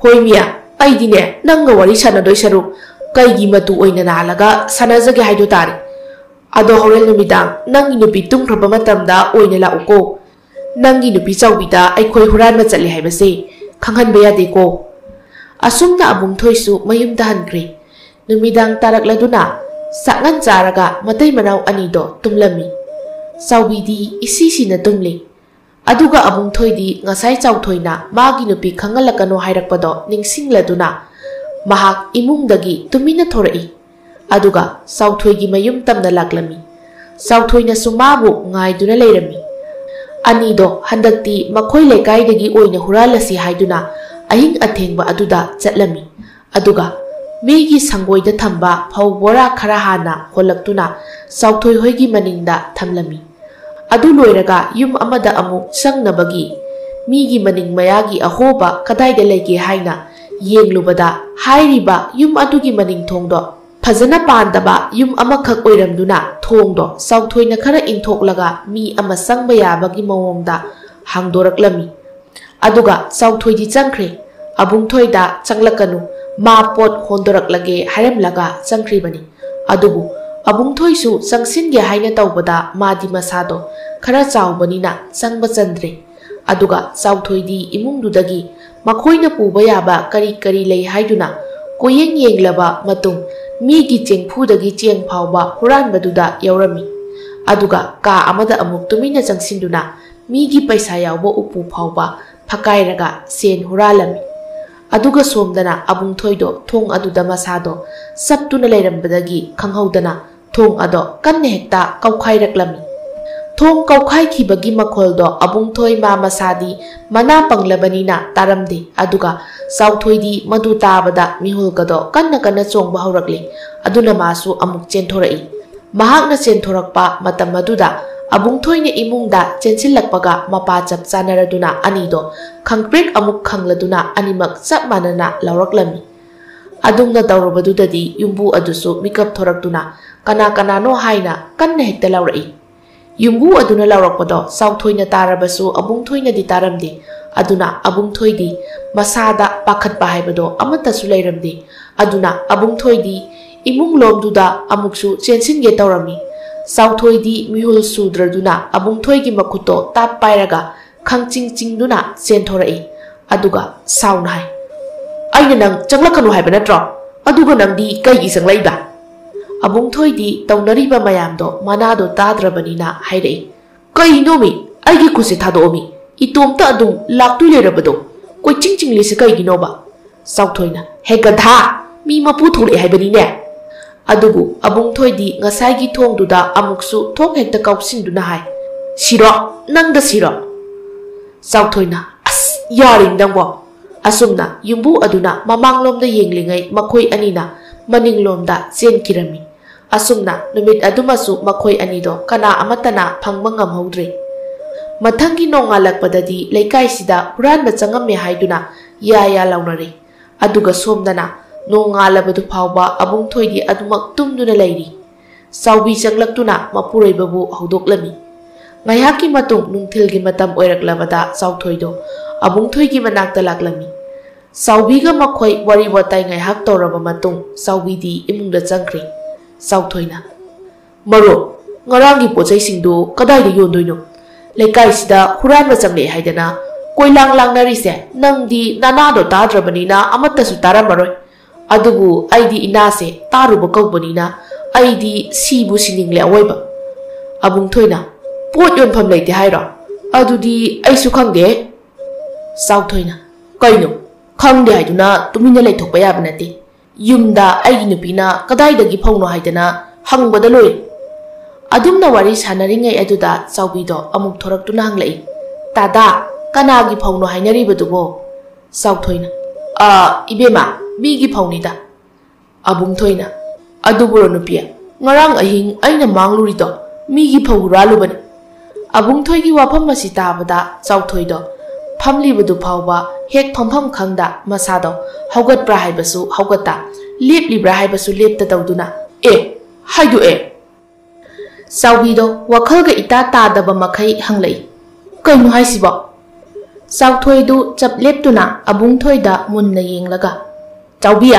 "ꯍꯣꯏ ꯃꯤꯌꯥ, ꯑꯩꯗꯤꯅꯦ ꯅꯪꯒ ꯋꯥꯔꯤ ꯁꯥꯟꯅꯗꯣꯏ ꯁꯔꯨꯛ ꯀꯩꯒꯤ ꯃꯇꯨ ꯑꯣꯏꯅ ꯅꯥꯜꯂꯒ ꯁꯥꯟꯅꯖꯒꯦ ꯍꯥꯏꯗꯣ ꯇꯥꯔꯦ꯫ ꯑꯗꯣ ꯍꯣꯔꯦꯟ ꯅꯨꯃꯤꯗꯥꯡ ꯅꯪꯒꯤ ꯅꯨꯄꯤ ꯇꯨꯝꯈ꯭ꯔꯕ ꯃꯇꯝꯗ ꯑꯣꯏꯅ ꯂꯥꯛꯎꯀꯣ꯫ ꯅꯪꯒꯤ ꯅꯨꯄꯤ ꯆꯥꯎꯕꯤꯗ ꯑꯩꯈꯣꯏ ꯍꯨꯔꯥꯟꯕ ꯆꯠꯂꯦ ꯍꯥꯏꯕꯁꯦ ꯈꯪꯍꯟꯕ ꯌꯥꯗꯦꯀꯣ." ꯑꯁꯨꯝꯅ ꯑꯕꯨꯡꯊꯣꯏꯁꯨ ꯃꯌꯨꯝꯗ ꯍꯟꯈ꯭ꯔꯦ꯫ ꯅꯨꯃꯤꯗꯥꯡ ꯇꯥꯔꯛꯂꯗꯨꯅ ꯆꯥꯛꯉꯟ ꯆꯥꯔꯒ ꯃꯇꯩ ꯃꯅꯥꯎ ꯑꯅꯤꯗꯣ ꯇꯨꯝꯂꯝꯃꯤ꯫ ꯆꯥꯎꯕꯤꯗꯤ ꯏꯁꯤꯁꯤꯅ ꯇꯨꯝꯂꯤ ꯑꯗꯨꯒ ꯑꯕꯨꯡꯊꯣꯏꯗꯤ ꯉꯁꯥꯏ ꯆꯥꯎꯊꯣꯏꯅ ꯃꯥꯒꯤ ꯅꯨꯄꯤ ꯈꯪꯍꯜꯂꯛꯀꯅꯣ ꯍꯥꯏꯔꯛꯄꯗꯣ ꯅꯤꯡꯁꯤꯡꯂꯗꯨꯅ ꯃꯍꯥꯛ ꯏꯃꯨꯡꯗꯒꯤ ꯇꯨꯃꯤꯟꯅ ꯊꯣꯔꯛꯏ ꯑꯗꯨꯒ ꯆꯥꯎꯊꯣꯏꯒꯤ ꯃꯌꯨꯝ ꯇꯝꯅ ꯂꯥꯛꯂꯝꯃꯤ꯫ ꯆꯥꯎꯊꯣꯏꯅꯁꯨ ꯃꯥꯕꯨ ꯉꯥꯏꯗꯨꯅ ꯂꯩꯔꯝꯃꯤ꯫ ꯑꯅꯤꯗꯣ ꯍꯟꯗꯛꯇꯤ ꯃꯈꯣꯏ ꯂꯩꯀꯥꯏꯗꯒꯤ ꯑꯣꯏꯅ ꯍꯨꯔꯥꯜꯂꯁꯤ ꯍꯥꯏꯗꯨꯅ ꯑꯍꯤꯡ ꯑꯊꯦꯡꯕ ꯑꯗꯨꯗ ꯆꯠꯂꯝꯃꯤ ꯑꯗꯨꯒ ꯃꯤꯒꯤ ꯁꯪꯒꯣꯏꯗ ꯊꯝꯕ ꯐꯧ ꯕꯣꯔꯥ ꯈꯔ ꯍꯥꯟꯅ ꯍꯣꯜꯂꯛꯇꯨꯅ ꯆꯥꯎꯊꯣꯏ ꯍꯣꯏꯒꯤ ꯃꯅꯤꯡꯗ ꯊꯝꯂꯝꯃꯤ꯫ ꯑꯗꯨ ꯂꯣꯏꯔꯒ ꯌꯨꯝ ꯑꯃꯗ ꯑꯃꯨꯛ ꯆꯪꯅꯕꯒꯤ ꯃꯤꯒꯤ ꯃꯅꯤꯡ ꯃꯌꯥꯒꯤ ꯑꯍꯣꯕ ꯀꯗꯥꯏꯗ ꯂꯩꯒꯦ ꯍꯥꯏꯅ ꯌꯦꯡꯂꯨꯕꯗ ꯍꯥꯏꯔꯤꯕ ꯌꯨꯝ ꯑꯗꯨꯒꯤ ꯃꯅꯤꯡ ꯊꯣꯡꯗꯣ ꯐꯖꯅ ꯄꯥꯟꯗꯕ ꯌꯨꯝ ꯑꯃꯈꯛ ꯑꯣꯏꯔꯝꯗꯨꯅ ꯊꯣꯡꯗꯣ ꯆꯥꯎꯊꯣꯏꯅ ꯈꯔ ꯏꯟꯊꯣꯛꯂꯒ ꯃꯤ ꯑꯃ ꯆꯪꯕ ꯌꯥꯕꯒꯤ ꯃꯑꯣꯡꯗ ꯍꯥꯡꯗꯣꯔꯛꯂꯝꯃꯤ꯫ ꯑꯗꯨꯒ ꯆꯥꯎꯊꯣꯏꯗꯤ ꯆꯪꯈ꯭ꯔꯦ꯫ ꯑꯕꯨꯡꯊꯣꯏꯗ "ꯆꯪꯂꯛꯀꯅꯨ, ꯃꯥ ꯄꯣꯠ ꯍꯣꯟꯗꯣꯔꯛꯂꯒꯦ" ꯍꯥꯏꯔꯝꯂꯒ ꯆꯪꯈ꯭ꯔꯤꯕꯅꯤ꯫ ꯑꯗꯨꯕꯨ ꯑꯕꯨꯡꯊꯣꯏꯁꯨ ꯆꯪꯁꯤꯟꯒꯦ ꯍꯥꯏꯅ ꯇꯧꯕꯗ ꯃꯥꯗꯤ ꯃꯁꯥꯗꯣ ꯈꯔ ꯆꯥꯎꯕꯅꯤꯅ ꯆꯪꯕ ꯆꯟꯗ꯭ꯔꯦ꯫ ꯑꯗꯨꯒ ꯆꯥꯎꯊꯣꯏꯗꯤ ꯏꯃꯨꯡꯗꯨꯗꯒꯤ ꯃꯈꯣꯏꯅ ꯄꯨꯕ ꯌꯥꯕ ꯀꯔꯤ ꯀꯔꯤ ꯂꯩ ꯍꯥꯏꯗꯨꯅ ꯀꯣꯌꯦꯡ ꯌꯦꯡꯂꯕ ꯃꯇꯨꯡ ꯃꯤꯒꯤ ꯆꯦꯡꯐꯨꯗꯒꯤ ꯆꯦꯡ ꯐꯥꯎꯕ ꯍꯨꯔꯥꯟꯕꯗꯨꯗ ꯌꯥꯎꯔꯝꯃꯤ꯫ ꯑꯗꯨꯒ ꯀꯥ ꯑꯃꯗ ꯑꯃꯨꯛ ꯇꯨꯃꯤꯟꯅ ꯆꯪꯁꯤꯟꯗꯨꯅ ꯃꯤꯒꯤ ꯄꯩꯁꯥ ꯌꯥꯎꯕ ꯎꯄꯨ ꯐꯥꯎꯕ ꯐꯛꯀꯥꯏꯔꯒ ꯁꯦꯟ ꯍꯨꯔꯥꯜꯂꯝꯃꯤ꯫ ꯑꯗꯨꯒ ꯁꯣꯝꯗꯅ ꯑꯕꯨꯡꯊꯣꯏꯗꯣ ꯊꯣꯡ ꯑꯗꯨꯗ ꯃꯁꯥꯗꯣ ꯁꯞꯇꯨꯅ ꯂꯩꯔꯝꯕꯗꯒꯤ ꯈꯪꯍꯧꯗꯅ ꯊꯣꯡ ꯑꯗꯣ ꯀꯟꯅ ꯍꯦꯛꯇ ꯀꯧꯈꯥꯏꯔꯛꯂꯝꯃꯤ꯫ ꯊꯣꯡ ꯀꯧꯈꯥꯏꯈꯤꯕꯒꯤ ꯃꯈꯣꯜꯗꯣ ꯑꯕꯨꯡꯊꯣꯏ ꯃꯥ ꯃꯁꯥꯗꯤ ꯃꯅꯥ ꯄꯪꯂꯕꯅꯤꯅ ꯇꯥꯔꯝꯗꯦ꯫ ꯑꯗꯨꯒ ꯆꯥꯎꯊꯣꯏꯗꯤ ꯃꯗꯨ ꯇꯥꯕꯗ ꯃꯤꯍꯨꯜꯒꯗꯣ ꯀꯟꯅ ꯀꯟꯅ ꯆꯣꯡꯕ ꯍꯧꯔꯛꯂꯤ꯫ ꯑꯗꯨꯅ ꯃꯥꯁꯨ ꯑꯃꯨꯛ ꯆꯦꯟꯊꯣꯔꯛꯏ꯫ ꯃꯍꯥꯛꯅ ꯆꯦꯟꯊꯣꯔꯛꯄ ꯃꯇꯝ ꯑꯗꯨꯗ ꯑꯕꯨꯡꯊꯣꯏꯅ ꯏꯃꯨꯡꯗ ꯆꯦꯟꯁꯤꯜꯂꯛꯄꯒ ꯃꯄꯥ ꯆꯞ ꯆꯥꯅꯔꯗꯨꯅ ꯑꯅꯤꯗꯣ ꯈꯪꯄ꯭ꯔꯦꯛ ꯑꯃꯨꯛ ꯈꯪꯂꯗꯨꯅ ꯑꯅꯤꯃꯛ ꯆꯞ ꯃꯥꯟꯅꯅ ꯂꯥꯎꯔꯛꯂꯝꯃꯤ꯫ ꯑꯗꯨꯝꯅ ꯇꯧꯔꯕꯗꯨꯗꯗꯤ ꯌꯨꯝꯕꯨ ꯑꯗꯨꯁꯨ ꯃꯤꯀꯞ ꯊꯣꯔꯛꯇꯨꯅ ꯀꯅꯥ ꯀꯅꯥꯅꯣ ꯍꯥꯏꯅ ꯀꯟꯅ ꯍꯦꯛꯇ ꯂꯥꯎꯔꯛꯏ꯫ ꯌꯨꯝꯕꯨ ꯑꯗꯨꯅ ꯂꯥꯎꯔꯛꯄꯗꯣ ꯆꯥꯎꯊꯣꯏꯅ ꯇꯥꯔꯕꯁꯨ ꯑꯕꯨꯡꯊꯣꯏꯅꯗꯤ ꯇꯥꯔꯝꯗꯦ꯫ ꯑꯗꯨꯅ ꯑꯕꯨꯡꯊꯣꯏꯗꯤ ꯃꯁꯥꯗ ꯄꯥꯈꯠꯄ ꯍꯥꯏꯕꯗꯣ ꯑꯃꯠꯇꯁꯨ ꯂꯩꯔꯝꯗꯦ꯫ ꯑꯗꯨꯅ ꯑꯕꯨꯡꯊꯣꯏꯗꯤ ꯏꯃꯨꯡ ꯂꯣꯝꯗꯨꯗ ꯑꯃꯨꯛꯁꯨ ꯆꯦꯟꯁꯤꯟꯒꯦ ꯇꯧꯔꯝꯃꯤ꯫ ꯆꯥꯎꯊꯣꯏꯗꯤ ꯃꯤꯍꯨꯜ ꯁꯨꯗ꯭ꯔꯗꯨꯅ ꯑꯕꯨꯡꯊꯣꯏꯒꯤ ꯃꯈꯨꯠꯇꯣ ꯇꯥꯞ ꯄꯥꯏꯔꯒ ꯈꯪꯆꯤꯡ ꯆꯤꯡꯗꯨꯅ ꯆꯦꯟꯊꯣꯔꯛꯏ꯫ ꯑꯗꯨꯒ ꯁꯥꯎꯅ ꯍꯥꯏ, "ꯑꯩꯅ ꯅꯪ ꯆꯪꯂꯛꯀꯅꯨ ꯍꯥꯏꯕ ꯅꯠꯇ꯭ꯔꯣ? ꯑꯗꯨꯒ ꯅꯪꯗꯤ ꯀꯩꯒꯤ ꯆꯪꯂꯛꯏꯕ?" ꯑꯕꯨꯡꯊꯣꯏꯗꯤ ꯇꯧꯅꯔꯤꯕ ꯃꯌꯥꯝꯗꯣ ꯃꯅꯥꯗꯣ ꯇꯥꯗ꯭ꯔꯕꯅꯤꯅ ꯍꯥꯏꯔꯛꯏ, "ꯀꯩꯅꯣꯃꯤ, ꯑꯩꯒꯤ ꯈꯨꯠꯁꯦ ꯊꯥꯗꯣꯛꯑꯃꯤ, ꯏꯇꯣꯝꯇ ꯑꯗꯨꯝ ꯂꯥꯛꯇꯣꯏ ꯂꯩꯔꯕꯗꯣ ꯀꯣꯏꯆꯤꯡ ꯆꯤꯡꯂꯤꯁꯦ ꯀꯩꯒꯤꯅꯣꯕ?" ꯆꯥꯎꯊꯣꯏꯅ, "ꯍꯦ ꯒꯙꯥ, ꯃꯤ ꯃꯄꯨ ꯊꯣꯛꯂꯛꯑꯦ ꯍꯥꯏꯕꯅꯤꯅꯦ." ꯑꯗꯨꯕꯨ ꯑꯕꯨꯡꯊꯣꯏꯗꯤ ꯉꯁꯥꯏꯒꯤ ꯊꯣꯡꯗꯨꯗ ꯑꯃꯨꯛꯁꯨ ꯊꯣꯡ ꯍꯦꯛꯇ ꯀꯥꯎꯁꯤꯟꯗꯨꯅ ꯍꯥꯏ, "ꯁꯤꯔꯣ, ꯅꯪꯗ ꯁꯤꯔꯣ." ꯆꯥꯎꯊꯣꯏꯅ, "ꯑꯁ ꯌꯥꯔꯤꯅꯤ ꯅꯪꯕꯣ." ꯑꯁꯨꯝꯅ ꯌꯨꯝꯕꯨ ꯑꯗꯨꯅ ꯃꯃꯥꯡꯂꯣꯝꯗ ꯌꯦꯡꯂꯤꯉꯩ ꯃꯈꯣꯏ ꯑꯅꯤꯅ ꯃꯅꯤꯡꯂꯣꯝꯗ ꯆꯦꯟꯈꯤꯔꯝꯃꯤ꯫ ꯑꯁꯨꯝꯅ ꯅꯨꯃꯤꯠ ꯑꯗꯨꯃꯁꯨ ꯃꯈꯣꯏ ꯑꯅꯤꯗꯣ ꯀꯅꯥ ꯑꯃꯠꯇꯅ ꯐꯪꯕ ꯉꯝꯍꯧꯗ꯭ꯔꯦ꯫ ꯃꯊꯪꯒꯤ ꯅꯣꯡꯉꯥꯜꯂꯛꯄꯗꯗꯤ ꯂꯩꯀꯥꯏꯁꯤꯗ ꯍꯨꯔꯥꯟꯕ ꯆꯪꯉꯝꯃꯦ ꯍꯥꯏꯗꯨꯅ ꯌꯥ ꯂꯥꯎꯅꯔꯦ꯫ ꯑꯗꯨꯒ ꯁꯣꯝꯗꯅ ꯅꯣꯡꯉꯥꯜꯂꯕꯗꯨ ꯐꯥꯎꯕ ꯑꯕꯨꯡꯊꯣꯏꯗꯤ ꯑꯗꯨꯃꯛ ꯇꯨꯝꯗꯨꯅ ꯂꯩꯔꯤ꯫ ꯆꯥꯎꯕꯤ ꯆꯪꯂꯛꯇꯨꯅ ꯃꯄꯨꯔꯣꯏꯕꯕꯨ ꯍꯧꯗꯣꯛꯂꯝꯃꯤ꯫ ꯉꯥꯏꯍꯥꯛꯀꯤ ꯃꯇꯨꯡ ꯅꯨꯡꯊꯤꯜꯒꯤ ꯃꯇꯝ ꯑꯣꯏꯔꯛꯂꯕꯗ ꯆꯥꯎꯊꯣꯏꯗꯣ ꯑꯕꯨꯡꯊꯣꯏꯒꯤ ꯃꯅꯥꯛꯇ ꯂꯥꯛꯂꯝꯃꯤ꯫ ꯆꯥꯎꯕꯤꯒ ꯃꯈꯣꯏ ꯋꯥꯔꯤ ꯋꯥꯇꯥꯏ ꯉꯥꯏꯍꯥꯛ ꯇꯧꯔꯕ ꯃꯇꯨꯡ ꯆꯥꯎꯕꯤꯗꯤ ꯏꯃꯨꯡꯗ ꯆꯪꯈ꯭ꯔꯦ꯫ ꯆꯥꯎꯊꯣꯏꯅ, "ꯃꯔꯨꯞ, ꯉꯔꯥꯡꯒꯤ ꯄꯣꯠꯆꯩꯁꯤꯡꯗꯨ ꯀꯗꯥꯏꯗ ꯌꯣꯟꯗꯣꯏꯅꯣ? ꯂꯩꯀꯥꯏꯁꯤꯗ ꯍꯨꯔꯥꯟꯕ ꯆꯪꯂꯛꯑꯦ ꯍꯥꯏꯗꯅ ꯀꯣꯏꯂꯥꯡ ꯂꯥꯡꯅꯔꯤꯁꯦ ꯅꯪꯗꯤ ꯅꯅꯥꯗꯣ ꯇꯥꯗ꯭ꯔꯕꯅꯤꯅ ꯑꯃꯠꯇꯁꯨ ꯇꯥꯔꯝꯃꯔꯣꯏ꯫ ꯑꯗꯨꯕꯨ ꯑꯩꯗꯤ ꯏꯅꯥꯁꯦ ꯇꯥꯔꯨꯕ ꯀꯧꯕꯅꯤꯅ ꯑꯩꯗꯤ ꯁꯤꯕꯨ ꯁꯤꯅꯤꯡꯂꯦ ꯑꯋꯣꯏꯕ." ꯑꯕꯨꯡꯊꯣꯏꯅ, "ꯄꯣꯠ ꯌꯣꯟꯐꯝ ꯂꯩꯇꯦ ꯍꯥꯏꯔꯣ? ꯑꯗꯨꯗꯤ ꯑꯩꯁꯨ ꯈꯪꯗꯦ." ꯆꯥꯎꯊꯣꯏꯅ, "ꯀꯩꯅꯣ, ꯈꯪꯗꯦ ꯍꯥꯏꯗꯨꯅ ꯇꯨꯃꯤꯟꯅ ꯂꯩꯊꯣꯛꯄ ꯌꯥꯕ ꯅꯠꯇꯦ꯫ ꯌꯨꯝꯗ ꯑꯩꯒꯤ ꯅꯨꯄꯤꯅ ꯀꯗꯥꯏꯗꯒꯤ ꯐꯧꯅꯣ ꯍꯥꯏꯗꯅ ꯍꯪꯕꯗ ꯂꯣꯏꯔꯦ." ꯑꯗꯨꯝꯅ ꯋꯥꯔꯤ ꯁꯥꯟꯅꯔꯤꯉꯩ ꯑꯗꯨꯗ ꯆꯥꯎꯕꯤꯗꯣ ꯑꯃꯨꯛ ꯊꯣꯔꯛꯇꯨꯅ ꯍꯪꯂꯛꯏ, "ꯇꯥꯗꯥ, ꯀꯅꯥꯒꯤ ꯐꯧꯅꯣ ꯍꯥꯏꯅꯔꯤꯕꯗꯨꯕꯣ?" ꯆꯥꯎꯊꯣꯏꯅ, "ꯏꯕꯦꯝꯃ, ꯃꯤꯒꯤ ꯐꯧꯅꯤꯗ." ꯑꯕꯨꯡꯊꯣꯏꯅ, "ꯑꯗꯨꯕꯨꯔꯣ ꯅꯨꯄꯤ, ꯉꯔꯥꯡ ꯑꯍꯤꯡ ꯑꯩꯅ ꯃꯥꯡꯂꯨꯔꯤꯗꯣ ꯃꯤꯒꯤ ꯐꯧ ꯍꯨꯔꯥꯜꯂꯨꯕꯅꯤ." ꯑꯕꯨꯡꯊꯣꯏꯒꯤ ꯋꯥꯐꯝ ꯑꯁꯤ ꯇꯥꯕꯗ ꯆꯥꯎꯊꯣꯏꯗꯣ ꯐꯝꯂꯤꯕꯗꯨ ꯐꯥꯎꯕ ꯍꯦꯛ ꯐꯝꯐꯝ ꯈꯪꯗ ꯃꯁꯥꯗꯣ ꯍꯧꯒꯠꯄ꯭ꯔꯥ ꯍꯥꯏꯕꯁꯨ ꯍꯧꯒꯠꯇ, ꯂꯦꯞꯂꯤꯕ꯭ꯔꯥ ꯍꯥꯏꯕꯁꯨ ꯂꯦꯞꯇ ꯇꯧꯗꯨꯅ, "ꯍꯥꯏꯗꯣꯛꯑꯦ." ꯆꯥꯎꯕꯤꯗꯣ ꯋꯥꯈꯜꯒ ꯏꯇꯥ ꯇꯥꯗꯕ ꯃꯈꯩ ꯍꯪꯂꯛꯏ, "ꯀꯩꯅꯣ ꯍꯥꯏꯁꯤꯕꯣ?" ꯆꯥꯎꯊꯣꯏꯗꯨ ꯆꯞ ꯂꯦꯞꯇꯨꯅ ꯑꯕꯨꯡꯊꯣꯏꯗ ꯃꯨꯟꯅ ꯌꯦꯡꯂꯒ, "ꯆꯥꯎꯕꯤ,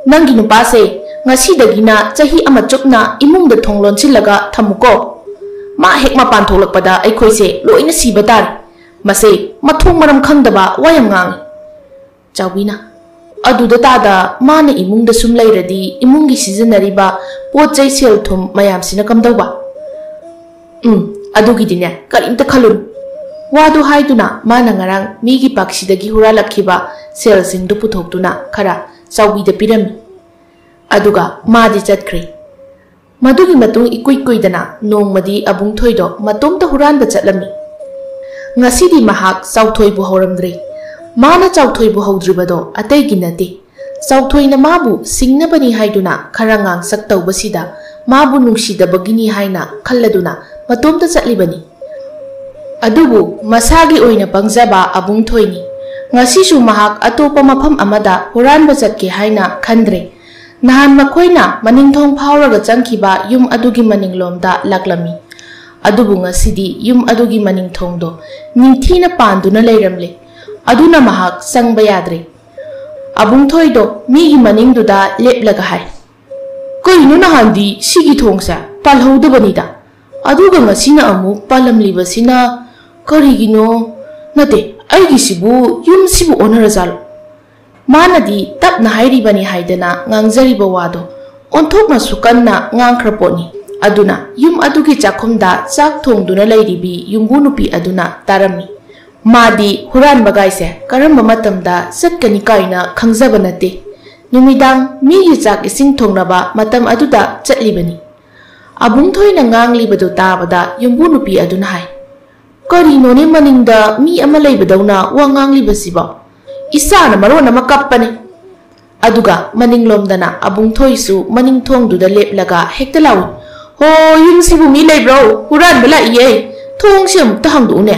ꯅꯪꯒꯤ ꯅꯨꯄꯥꯁꯦ ꯉꯁꯤꯗꯒꯤꯅ ꯆꯍꯤ ꯑꯃ ꯆꯨꯞꯅ ꯏꯃꯨꯡꯗ ꯊꯣꯡ ꯂꯣꯟꯁꯤꯜꯂꯒ ꯊꯝꯃꯨꯀꯣ꯫ ꯃꯥ ꯍꯦꯛ ꯃꯄꯥꯟ ꯊꯣꯛꯂꯛꯄꯗ ꯑꯩꯈꯣꯏꯁꯦ ꯂꯣꯏꯅ ꯁꯤꯕ ꯇꯥꯔꯦ꯫ ꯃꯁꯦ ꯃꯊꯣꯡ ꯃꯔꯝ ꯈꯪꯗꯕ ꯋꯥ ꯌꯥꯝ ꯉꯥꯡꯏ." ꯆꯥꯎꯕꯤꯅ, "ꯑꯗꯨꯗ ꯇꯥꯗ ꯃꯥꯅ ꯏꯃꯨꯡꯗ ꯁꯨꯝ ꯂꯩꯔꯗꯤ ꯏꯃꯨꯡꯒꯤ ꯁꯤꯖꯤꯟꯅꯔꯤꯕ ꯄꯣꯠ ꯆꯩ ꯁꯦꯜ ꯊꯨꯝ ꯃꯌꯥꯝꯁꯤꯅ ꯀꯝꯗꯧꯕ?" "ꯑꯗꯨꯒꯤꯗꯤꯅꯦ ꯀꯔꯤꯝꯇ ꯈꯜꯂꯨꯅꯨ." ꯋꯥꯗꯨ ꯍꯥꯏꯗꯨꯅ ꯃꯥꯅ ꯉꯔꯥꯡ ꯃꯤꯒꯤ ꯄꯥꯛꯁꯤꯗꯒꯤ ꯍꯨꯔꯥꯜꯂꯛꯈꯤꯕ ꯁꯦꯜꯁꯤꯡꯗꯨ ꯄꯨꯊꯣꯛꯇꯨꯅ ꯈꯔ ꯆꯥꯎꯕꯤꯗ ꯄꯤꯔꯝꯃꯤ꯫ ꯑꯗꯨꯒ ꯃꯥꯗꯤ ꯆꯠꯈ꯭ꯔꯦ꯫ ꯃꯗꯨꯒꯤ ꯃꯇꯨꯡ ꯏꯀꯨꯏ ꯀꯨꯏꯗꯅ ꯅꯣꯡꯃꯗꯤ ꯑꯕꯨꯡꯊꯣꯏꯗꯣ ꯃꯇꯣꯝꯇ ꯍꯨꯔꯥꯟꯕ ꯆꯠꯂꯝꯃꯤ꯫ ꯉꯁꯤꯗꯤ ꯃꯍꯥꯛ ꯆꯥꯎꯊꯣꯏꯕꯨ ꯍꯧꯔꯝꯗ꯭ꯔꯦ꯫ ꯃꯥꯅ ꯆꯥꯎꯊꯣꯏꯕꯨ ꯍꯧꯗ꯭ꯔꯤꯕꯗோ ꯑꯇꯩꯒꯤ ꯅꯠꯇꯦ, ꯆꯥꯎꯊꯣꯏꯅ ꯃꯥꯕꯨ ꯁꯤꯡꯅꯕꯅꯤ ꯍꯥꯏꯗꯨꯅ ꯈꯔ ꯉꯥꯡꯁꯛ ꯇꯧꯕꯁꯤꯗ ꯃꯥꯕꯨ ꯅꯨꯡꯁꯤꯗꯕꯒꯤꯅꯤ ꯍꯥꯏꯅ ꯈꯜꯂꯗꯨꯅ ꯃꯇꯣꯝꯇ ꯆꯠꯂꯤꯕꯅꯤ꯫ ꯑꯗꯨꯕꯨ ꯃꯁꯥꯒꯤ ꯑꯣꯏꯅ ꯄꯪꯖꯕ ꯑꯕꯨꯡꯊꯣꯏꯅꯤ꯫ ꯉꯁꯤꯁꯨ ꯃꯍꯥꯛ ꯑꯇꯣꯞꯄ ꯃꯐꯝ ꯑꯃꯗ ꯍꯨꯔꯥꯟꯕ ꯆꯠꯀꯦ ꯍꯥꯏꯅ ꯈꯟꯗ꯭ꯔꯦ꯫ ꯅꯍꯥꯟ ꯃꯈꯣꯏꯅ ꯃꯅꯤꯡꯊꯣꯡ ꯐꯥꯎꯔꯒ ꯆꯪꯈꯤꯕ ꯌꯨꯝ ꯑꯗꯨꯒꯤ ꯃꯅꯤꯡꯂꯣꯝꯗ ꯂꯥꯛꯂꯝꯃꯤ꯫ ꯑꯗꯨꯕꯨ ꯉꯁꯤꯗꯤ ꯌꯨꯝ ꯑꯗꯨꯒꯤ ꯃꯅꯤꯡꯊꯣꯡꯗꯣ ꯅꯤꯡꯊꯤꯅ ꯄꯥꯟꯗꯨꯅ ꯂꯩꯔꯝꯂꯦ꯫ ꯑꯗꯨꯅ ꯃꯍꯥꯛ ꯆꯪꯕ ꯌꯥꯗ꯭ꯔꯦ꯫ ꯑꯕꯨꯡꯊꯣꯏꯗꯣ ꯃꯤꯒꯤ ꯃꯅꯤꯡꯗꯨꯗ ꯂꯦꯞꯂꯒ ꯍꯥꯏ, "ꯀꯩꯅꯣ, ꯅꯍꯥꯟꯗꯤ ꯁꯤꯒꯤ ꯊꯣꯡꯁꯦ ꯄꯥꯜꯍꯧꯗꯕꯅꯤꯗ, ꯑꯗꯨꯒ ꯉꯁꯤꯅ ꯑꯃꯨꯛ ꯄꯥꯜꯂꯝꯂꯤꯕꯁꯤꯅ ꯀꯔꯤꯒꯤꯅꯣ? ꯅꯠꯇꯦ, ꯑꯩꯒꯤꯁꯤꯕꯨ ꯌꯨꯝꯁꯤꯕꯨ ꯑꯣꯟꯅꯔꯖꯥꯠꯂꯣ? Manadi tapna hairibani haidana ngangjariba wado onthoknasu kanna ngangkhraponi aduna yum adugi chakhumda chak thongduna leiribi yumbu nupi aduna tarami madi huran bagaise karamba matamda satkani kaina khangjaba nate numidang mi chak ising thongnaba matam aduda chatlibani abung thoina nganglibadu tabada yumbu nupi aduna hai karino ne maningda mi ama leibadawna wa nganglibasiba isana marona makappane aduga maninglomdana abung thoisu maning thongduda leplaga hekta lawi ho yumsibu mi leibro huran bala iye thongsi amukta hangduune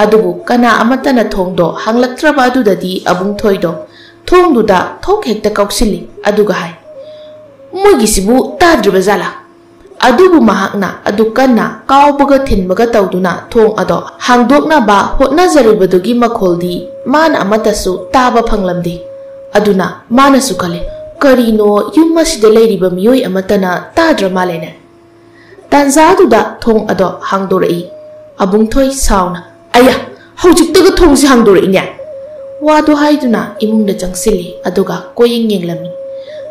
adubu kana amatana thongdo hanglaktraba adudadi abung thoido thongduda thok hekta kauksili aduga hai moigisibu tadriba jala adubu mahakna adukana kaubaga thinbaga tawduna thong ado hangdokna ba hotna jaribadugi makholdi mana amatasu taba phanglamdi aduna mana sukale karino yummasida leiriba miyoi amatana tadra malene tanzaduda thong ado hangdorai abung thoi sauna aya hojiktaga thongsi hangdorai nya wadu haiduna imungda changsili aduga koying yenglami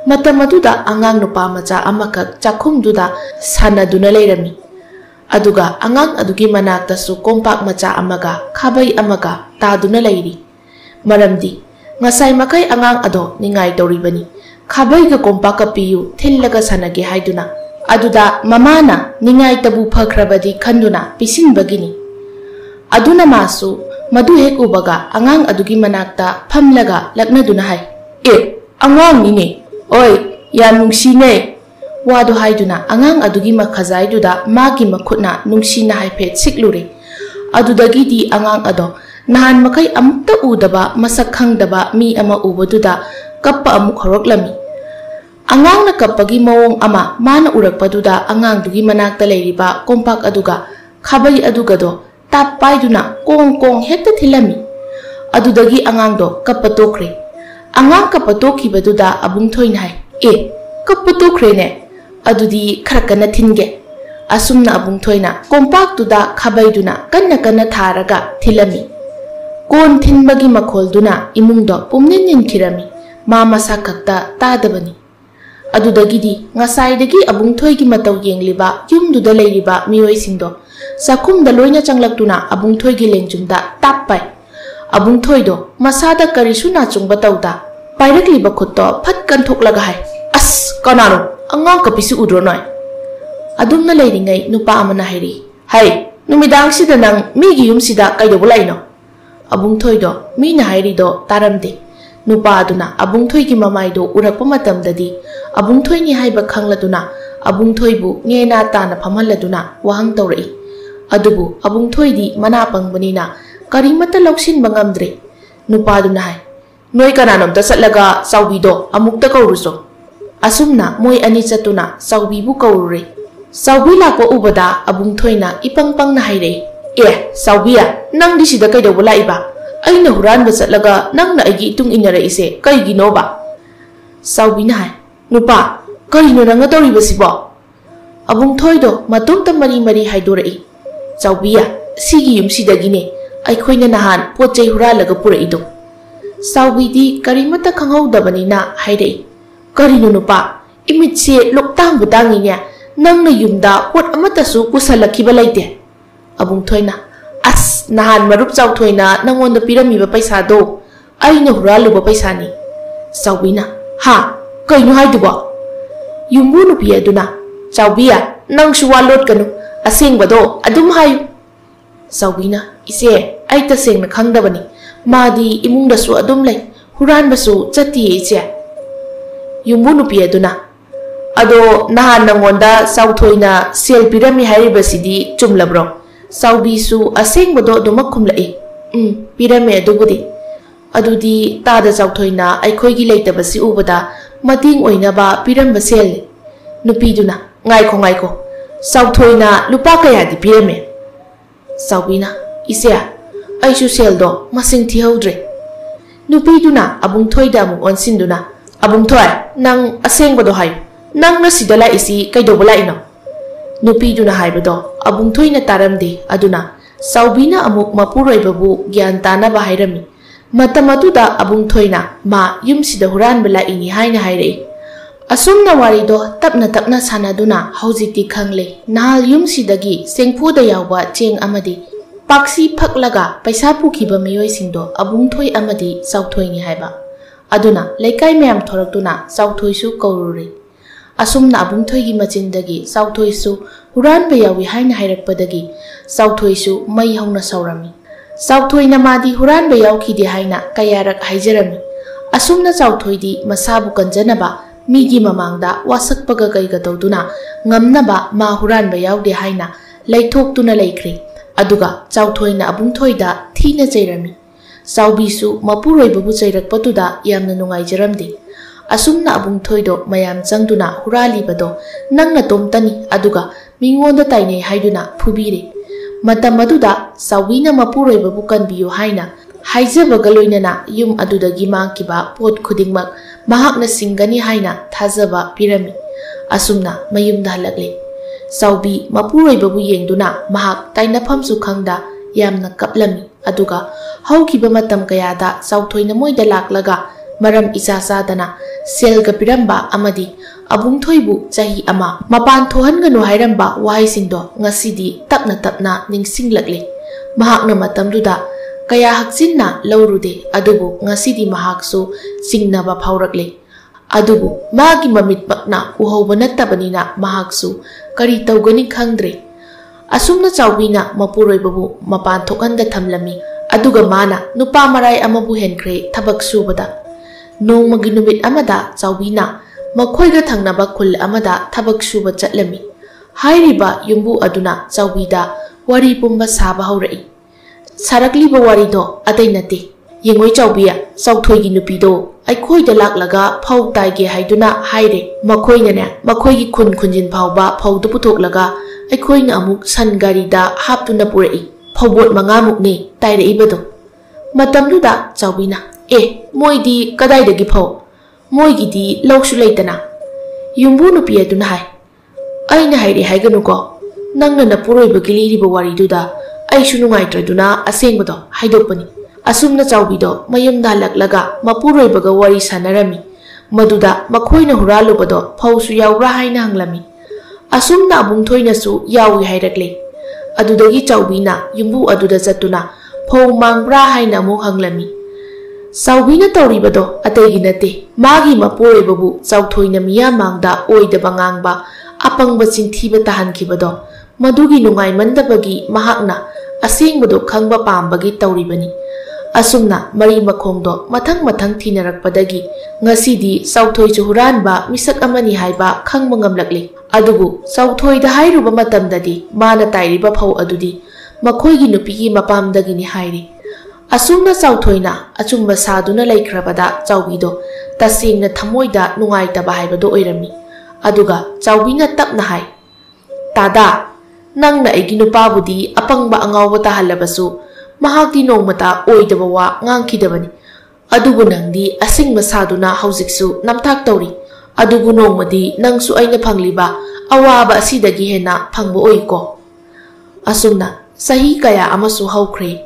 matam aduda angang nupa macha amakak chakhumduda sanaduna leirami aduga angang adugi manaktasu kompak macha amaga khabai amaga taduna leiri maramdi ngasai makai angang ado ningai doribani khabai ga kompak piyu thillaga sanage haiduna aduda mamana ningai tabu phakrabadi khanduna pisinbagini aduna masu madu hek ubaga angang adugi manakta phamlaga laknaduna hai angang nine oi ya nungsine wadu haiduna angang adugi makhazaiduda magi makhutna nungsina haiphet siklure adudagi di angang ado nahan makai amukta udaba masak khangdaba mi ama ubaduda kappa amuk horoklami angang na kappagi mawong ama mana urakpaduda angang dugi manakta leiriba kompak aduga khabai adugado tap paiduna kong kong hekta thilami adudagi angang do kappa tokre angang kappa tokhibaduda abung thoina hai kappa tokre ne adudi kharakana thinge asumna abung thoina kompak tuda khabaiduna kanna kanna tharaga thilami kon thinbagi makholduna imungdo pumnin ninkhirami mama sakakta tadabani adudagidi ngasaidagi abung thoigi mataw yengliba yumduda leiriba miyoi singdo sakhumda loina changlaktuna abung thoigi lengjumda tappai abung thoido masada karisuna chungba tawda pairakliba khutto phatkan thoklaga hai as kanano angang kapisi udro noi adumna leiringai nupa amana hairi hai numidang sida nang migi yum sida kaidobu laino abung thoido mina hairi do taramde nupa aduna abung thoigi mamaido urakpa matamdadi abung thoini haiba khangladuna abung thoibu ngena tana phamhalladuna wahang tawrai adubu abung thoidi mana pangbanina karimata loksin bangamdre nupa aduna hai noi kananom ta satlaga saubido amukta kauruso asumna moi ani chatuna saubibu kaurure saubi lakwa ubada abung thoina ipang pang na haire saubiya nang di sida kaido bula iba aina huran ba satlaga nang na agi itung inara ise kaigino ba saubi na hai nupa karino nanga toriba sibo abung thoido matumta mari mari haidorai saubiya sigi yumsidagine aikhoina nahan pochai huralaga puraido saubidi karimata khangaudabanina hairei karino nupa imitse loktang budanginya nangna yumda pot amatasu kusalakhiba laite abung thoina as nahan marup chau thoina nangonda piramiba paisa do aina huraluba paisa ni saubina ha kaino haiduba yumbu nupi aduna saubiya nang suwalot kanu asengbado adum hayu saubina ise aita sengna khangdabani madi imungdasu adum lay huranbasu chati iche yumbu nupi aduna ado nahan nangonda sauthoina sel pirami hairibasidi chumlabro saubisu asengbado dumak khumlai pirame adubudi adudi tada sauthoina aikhoigi leitabasi ubada mating oinaba piramba sel nupiduna ngaiko sauthoina lupa kaya di pirame saubina ise aisu seldo masing thihaudre nupiduna abung thoida mu onsinduna abung thoi nang asengbado hayu nang na sidala isi kaidobola ino nupiduna haibado abung thoina taramde aduna saubina amuk mapuroibabu gyan tanaba hairami Matam aduda abung thoina ma yumsida huranba laini haina hairei. Asumna warido tapna sanaduna haujikti khangle nahal yumsidagi sengphuda yawba cheng amadi paksi phaklaga paisa pukhiba miyoi singdo abung thoi amadi sauthoi ni haiba aduna leikai mayam thoraktuna sauthoi su kaururi asumna abung thoi gi machindagi sauthoi su huranba yawi haina hairakpadagi sauthoi su mai hauna saurami sauthoi na madi huranba yawkhidi haina kayarak haijarami asumna sauthoi di masabu kanjanaba Migi mamangda wasak paga kaiga tawduna ngamnaba ma huranba yawde haina laithokduna laikhre aduga chawthoina abungthoida thina chairami chawbisu mapuroibabu chairakpatuda yamna nungaijaramde asumna abungthoido mayam changduna huralibado nangna tomtani aduga mingonda tainei haiduna phubire matam aduda chawbina mapuroibabu kanbiyo haina haijabaga loinana yum adudagi mangkiba pot khudingmak mahakna singani haina thajaba pirami asumna mayumda halakle chawbi mapuroibabu yengduna mahak tainafamsu khangda yamna kaplami aduga haukiba matam kayada chawthoina moida laklaga maram ichasadana selga piramba amadi abungthoibu chahi ama mapan thohanganu hairamba wahaisingdo ngasidi tapna ningsinglakle mahakna matamduda Kaya haksinna laurude adubu ngasidi mahaksu singnaba phaurakle adubu magi mamitmakna uhauba nattabanina mahaksu kari tawgani khangdre asumna chawbina mapuroibabu mapan thokanda thamlami aduga mana nupa marai amabu henkre thabak subada nongmagi numit amada chawbina makhoiga thangnaba khul amada thabak suba chatlami hairiba yumbu aduna chawbida wari pumba saba haurai Sarakliba warido atai nate yengoi chawbiya chawthoigi nupido aikhoida laklaga phau taige haiduna haire makhoina ne makhoigi khunjin phauba phaudu putoklaga aikhoina amuk san garida haptuna purai phawbot mangamuk ne taire ibado matamduda chawbina moidi kadaidagi phau moigidi lawsu leitana yumbu nupi aduna hai aina haire haiganuko nangna na puroibagi liriba wariduda Aishu nungaitraduna asengbado haidokpani asumna chawbido mayumda laklaga mapuroibaga wari sanarami maduda makhoina huralubado phausu yawra haina hanglami asumna abungthoina su yawi hairakle adudagi chawbina yumbu aduda chatuna phau mangbra haina mu hanglami chawbina tawribado ataigi nate magi mapuroibabu chawthoina miya mangda oidaba ngangba apangba chinthiba tahankibado madugi nungai mandabagi mahakna asengbado khangba pambagi tawribani asumna mari makhongdo mathang thinarakpadagi ngasidi chawthoi chu huranba misak amani haiba khangba ngamlakle adubu chawthoi da hairuba matamdadi mana tairiba phau adudi makhoigi nupigi mapamdagi ni hairi asumna chawthoina achumba saduna laikhrabada chawbido tasengna thamoida nungaitaba haibado oirami aduga chawbina tapna hai tada Nangna aigi nupabudi apangba angawba tahalabasu mahakdi nongmata oidaba wa ngangkidabani adugu nangdi asingba saduna haujiksu namthak tawri adugu nongmadi nangsu aina phangliba awaba asidagi hena phangba oiko asumna sahi kaya amasu haukhre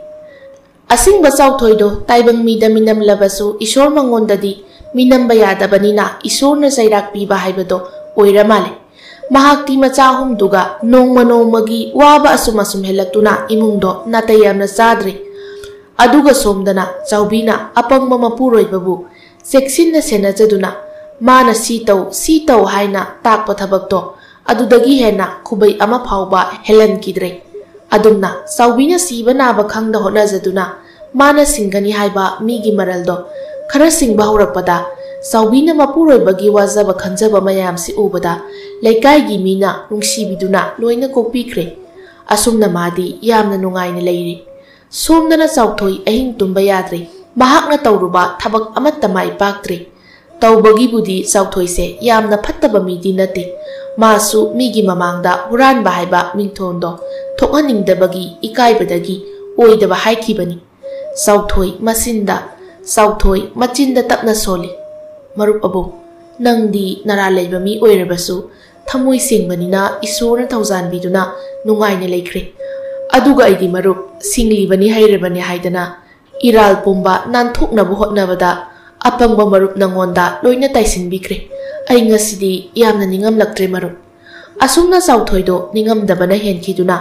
asingba chawthoido taibang mida minam labasu ishor mangondadi minamba yadabanina ishorna sairak piba haibado oiramale Mahakti macha humduga nongmagi waba asum helaktuna imungdo natayamna sadre aduga somdana chawbina apangma mapuroibabu seksinna senajaduna mana sitaw haina takpa thabakto adudagi hena khubai ama phauba helan kidre adumna chawbina siba naba khangda honajaduna mana singani haiba migi maraldo khara singba haurakpada chawbina mapuroibagi wajaba khanjaba mayamsi ubada Laikai mina nungsibiduna loina kokpikhre asumna madi yamna nungaina leiri somdana chawthoi ahing tumba yadre mahakna tawruba thabak amatta mai paktre tawbagi budi chawthoi se yamna phattaba midi nate masu migi mamangda huranba haiba mingthondo thokhaningdabagi ikaibadagi oidaba haikibani chawthoi masinda chawthoi machinda tapna soli marup abu nangdi nara leiba mi oirabasu thamoi singbanina isorna thawjanbiduna nungaina leikhre aduga aigi marup singlibani hairabani haidana Iral pumba nanthoknabu hotnabada apangba marup nangonda loina taisinbikre. Ai ngasidi yamna ningamlaktre marup. Asumna sauthoido ningamdabana henkiduna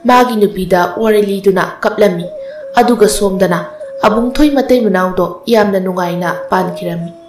magi nupida wari liduna kaplami. Aduga somdana abungthoi matay manawdo yamna nungaina pankirami.